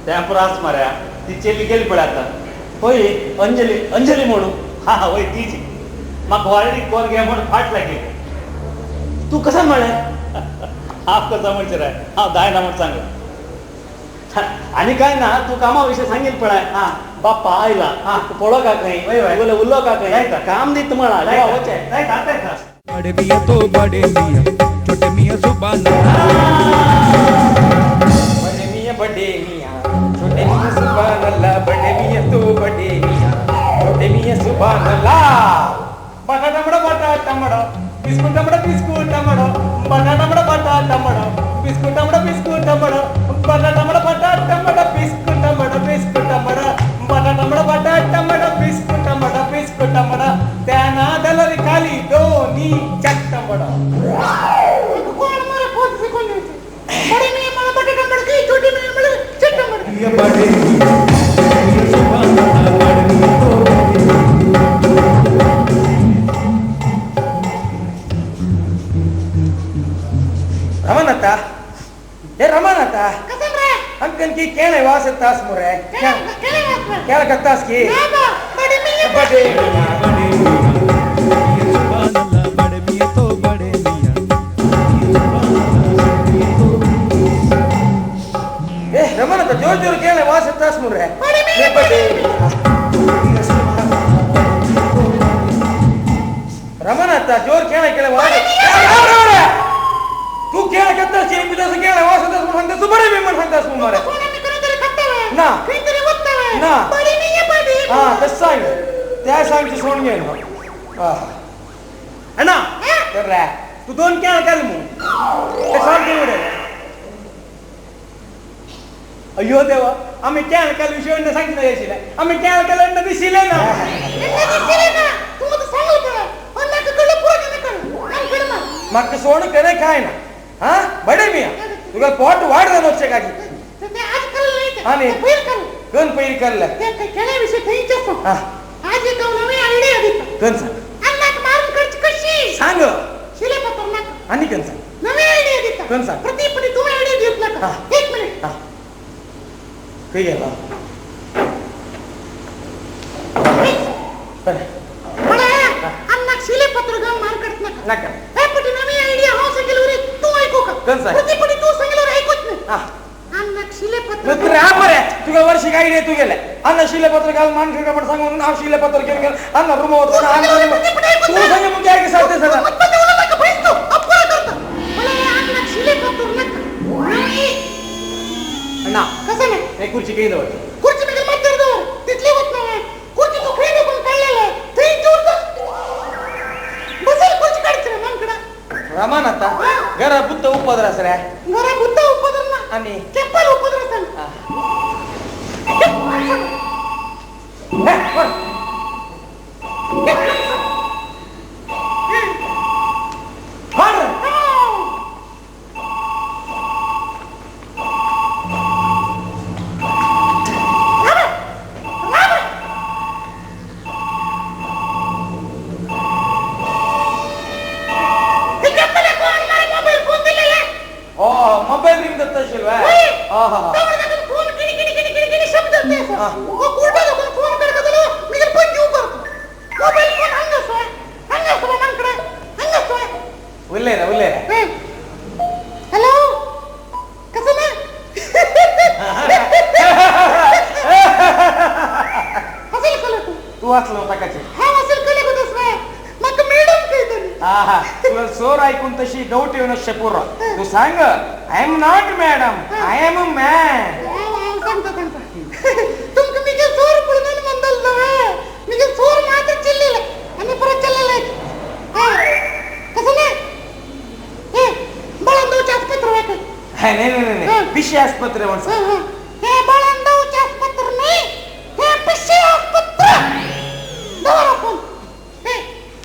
त्या प्रास मार्या ती चेली गेली पडे आता होय अंजली अंजली म्हणू हा हा होय तीची मग वाळडी कोण घ्या म्हणून फाट लागली तू कसा म्हणे हाफ कसा म्हणशील आहे हा दाय ना म्हणून सांग आणि काय ना तू कामाविषयी सांगेल पडाय हा बाप्पा आईला हा तू पळो का काही बोले उल्लो का काही काम देत म्हणा बड़े मियाँ तो बड़े मियाँ छोटे मियाँ सुभान बड़े मियाँ छोटे मियाँ सुभान अल्लाह बड़े मियाँ तो बड़े मियाँ छोटे मियाँ सुभान अल्लाह बटाटा टमाटो बिस्कुट टमाटो बटाटा टमाटो बिस्कुट टमाटो बटाटा टमाटो बिस्कुट टमाटो बटाटा टमाटो बिस्कुट टमाटो त्या नादाला खाली दोन्ही चट टमाटो कोण मला पोट से कोण येते बड़े मियाँ मला बटाटा मडकी छोटे मियाँ मला चट्टा मडकी ये बड़े मियाँ सुभान अल्लाह बड़े मियाँ तो रमनता हे रमनता कसं रे अंकन की केळे वास तास मुरे केले वाटलं केळे कत्तास की बाबा बड़े मियाँ बड़े मियाँ बड़े मियाँ सुभान अल्लाह बड़े मियाँ तो बड़े मियाँ ए रमनता जोर जोर केळे वास तास मुरे बड़े मियाँ बड़े रमनता जोर केळे वास तू केळे कत्तास की बिलास केळे वास तास मुरे सांगता तू बड़े मियाँ सांगतास मुरे कोण मी करून तरी खातावे ना काही तरी होतावे ना बड़े मियाँ बड़े हा तस सांग त्या सांगची सोडून घे ना अण्णा तर रे तू दोन केळ काल मग ते सांग दे उडे अय्यो देवा आम्ही केळ काल विषय सांगितलं यायची आम्ही केळ काल दिसिले ना दिसले ना तू मग सांगू का अन्ना कडे पुरा नाही कर आणि कर ना मग सोड करे काय ना हा बडे मिया तुला पोट वाढलं नव्हते का की ते आज करलं नाही आणि ते पहिले कर कोण पहिली करलं ते केले विषय थैच असतो हा आज एक नवी आयडिया दिली कोण सांग अन्ना मारून करची कशी सांग शिले पत्र नका आणि कोण सांग नवी आयडिया दिता कोण सांग प्रतिपदी तुम्ही आयडिया देत नका एक मिनिट हा काय गेला मला अन्ना शिले पत्र गाव मार करत नका नका हे पटी नवी आयडिया हो सांगेल तू ऐकू का कोण सांग प्रतिपदी तू सांगेल ऐकूच नाही हा अन्ना शिले पत्र तू रे बरे तुला वर्षी काय रे तू गेले अन्न शिलेपत्र घाल मान खेळ पण सांगून नाव शिलेपत्र घेऊन गेल अन्न रूम होतो ना अन्न तू सांग मग काय की साथे सदा मत पण देऊ नका पैसे अपरा करता मला अन्ना शिले पत्र नका नाही अण्णा कसं नाही एक खुर्ची काही जवळ खुर्ची मी मत कर दो तिथली होत नाही खुर्ची तू खेळ पण काढलेला आहे ते दूर बसेल खुर्ची काढते रे मनकडा रमान आता घरा बुद्ध उपद्रस रे घरा बुद्ध उपद्र ना आणि केपल उपद्र सन मोबाईल रिंग देत असेल फोन किणी शब्द फोन करत मी पण जीव करतो मोबाईल फोन हंगस मनकडे हंगस उल्ले रे हॅलो कसं ना हसेल कल तू वाचलं होता का हा हसेल कल होतस ना मग मॅडम काहीतरी हा तुला सोर ऐकून तशी डौट येऊन शेपूर तू सांग I am not madam I am a man सांगतो तुमक मी के सोर पुढे मंदल नव्हे मी के सोर मात्र चिल्लेले आणि परत चाललेले कसं ना हे बाळंदोच्या आस्पत्र वाटत नाही विषय आस्पत्रे म्हणून हे बाळंदोच्या आस्पत्र नाही हे पिशे आस्पत्र दवारा फोन हे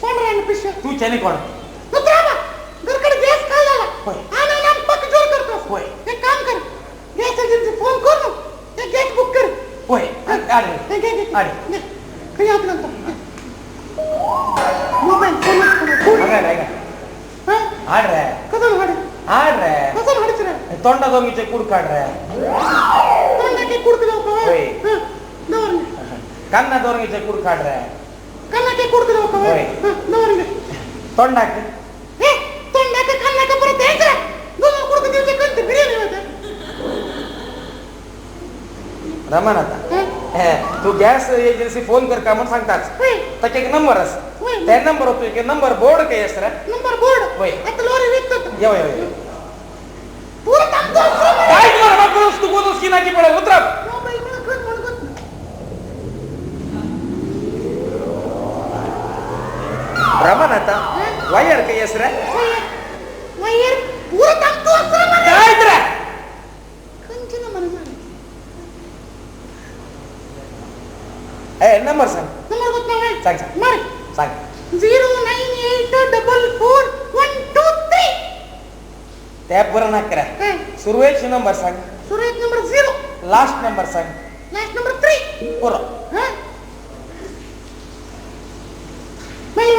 कोण रे पिशे तू चने कोण उतरावा घरकडे गॅस खाल्ला होय. आणि नाम पक जोर करतो होय. एक काम कर गॅस एजन्सी फोन कर ते गॅस बुक कर होय अरे हे घे अरे. काही आपलं मोबाईल ಆಡ್ರೆ ಕದಲ್ ಹಾಡಿ ಆಡ್ರೆ ಕದಲ್ ಹಾಡಿಸ್ರ ತೊಂಡ ದೊಂಗಿಚೆ ಕುಡ್ಕಾಡ್ರೆ ಕಣ್ಣಕ್ಕೆ ಕುಡ್ತಿರೋ ಓಯ್. ದವರ್ಗೆ ಕನ್ನ ದೊಂಗಿಚೆ ಕುಡ್ಕಾಡ್ರೆ ಕಣ್ಣಕ್ಕೆ ಕುಡ್ತಿರೋ ಓಯ್. ದವರ್ಗೆ ತೊಂಡಕ್ಕೆ ತೊಂಡಕ್ಕೆ ಕಣ್ಣಕ್ಕೆ ಬರುತ್ತೆ ಹೆಂಗ್ರ ದೂರ ಕುಡ್ತಿದ್ದೀವಿ ಕಂತ ಬಿರಿಯಾನಿ ಇವತ್ತು रमन आता तू गॅस एजन्सी फोन कर का म्हणून सांगताच त्याचे एक नंबर अस त्या नंबर होतो एक नंबर बोर्ड काही असतं नंबर बोर्ड होय. आता लोरी विकतो येव येव पूरा टाकतो काय तुम्हाला बापूस तू बोलूस की नाकी पडेल उतर मोबाईल मला कोण म्हणत रमन आता वायर काही असतं वायर पूरा टाकतो असं काय इतर कंचन म्हणा ए नंबर सांग नंबर गोत नाही सांग सांग मार सांग 098441223 त्या बरं ना करा सुरुवातीचा नंबर सांग सुरेश नंबर 0 लास्ट नंबर सांग लास्ट नंबर 3 पुरा हां नाही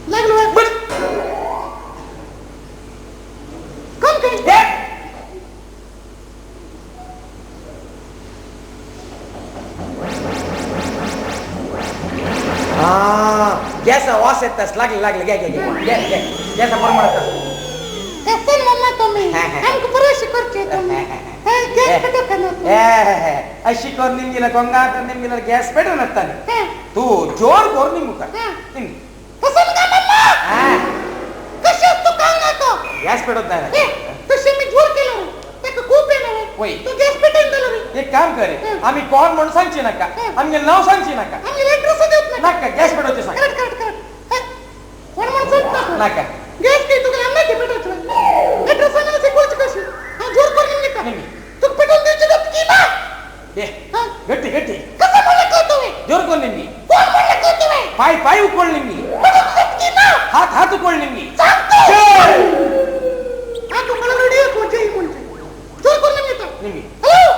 लागलो बस कम काय गॅस वास येतस लागले लागले घ्या घ्या घ्या गॅस प्रमाणात कसं मम्मा तुम्ही हमको बरोशी करते तुम्ही गॅस कटो करणार अशी कर निम्मीला गंगा कर निम्मीला गॅस पेटवून असताना हां तू जोर कर निम्मू का कसं का मम्मा कशी तू काय ना तो गॅस पेटवत नाही तशी मी जोर केलं त्याचं खूप येणार होय. तू गॅस पेटवून दिलं रे एक काम करे आम्ही कोण म्हणून सांगची नका आम्ही नाव सांगची नका आम्ही ॲड्रेस देत नाही नका गॅस पेटवते सांग करेक्ट करेक्ट करेक्ट कोण म्हणून सांगतो नका गॅस की तू काय नाही की पेटवतो ॲड्रेस आणायला शिकवायची कशी हा जोर करून निघा निम्मी. तू पेटवून द्यायची का की ना ये हां गट्टी गट्टी कसं म्हणलं करतो मी जोर कर निम्मी कोण म्हणलं करतो मी पाय पाय उकोळ निम्मी पेटवून देत की ना हात हात उकोळ निम्मी सांगतो हा तू मला रेडिओ कोणते म्हणते जोर करून निघतो निम्मी हॅलो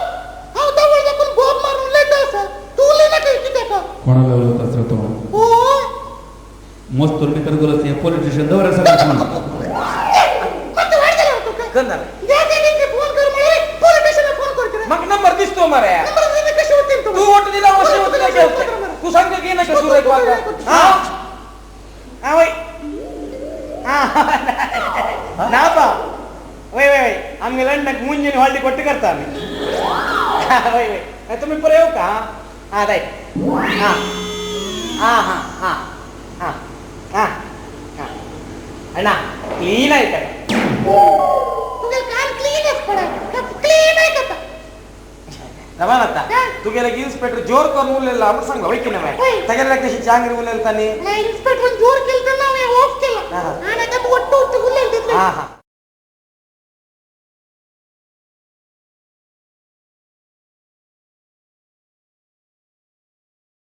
हा दवळ आपण बॉब मारून लेट असं तू ले ना काही किती का कोणाला बोलत असतो ओ मस्त मित्र बोलत पोलीस स्टेशन दवर सगळं मग तू वाट झाला होतो का गंधार गॅस एजन्सी फोन कर मला पोलीस स्टेशनला फोन कर मग नंबर दिसतो मारे नंबर दिले कसे होतील तू वोट दिला वर्ष होत नाही घेऊ तू सांगतो की नका सुरू एक वागा हा हा वय ना पा वय वय आम्ही लंडन मुंजिन हॉल्डी कोट्टी करता आम्ही वय वय तुम्ही पुरे येऊ का हा दाय हा हा हा हा हा हा हा अण्णा क्लीन आहे का तुझे कान क्लीनच पडा क्लीन आहे का रमान आता तू गेला की इन्स्पेक्टर जोर करून उरलेला आपण सांगला होय की नाही होय. सगळ्याला कशी चांगली उरलेला त्याने नाही इन्स्पेक्टर जोर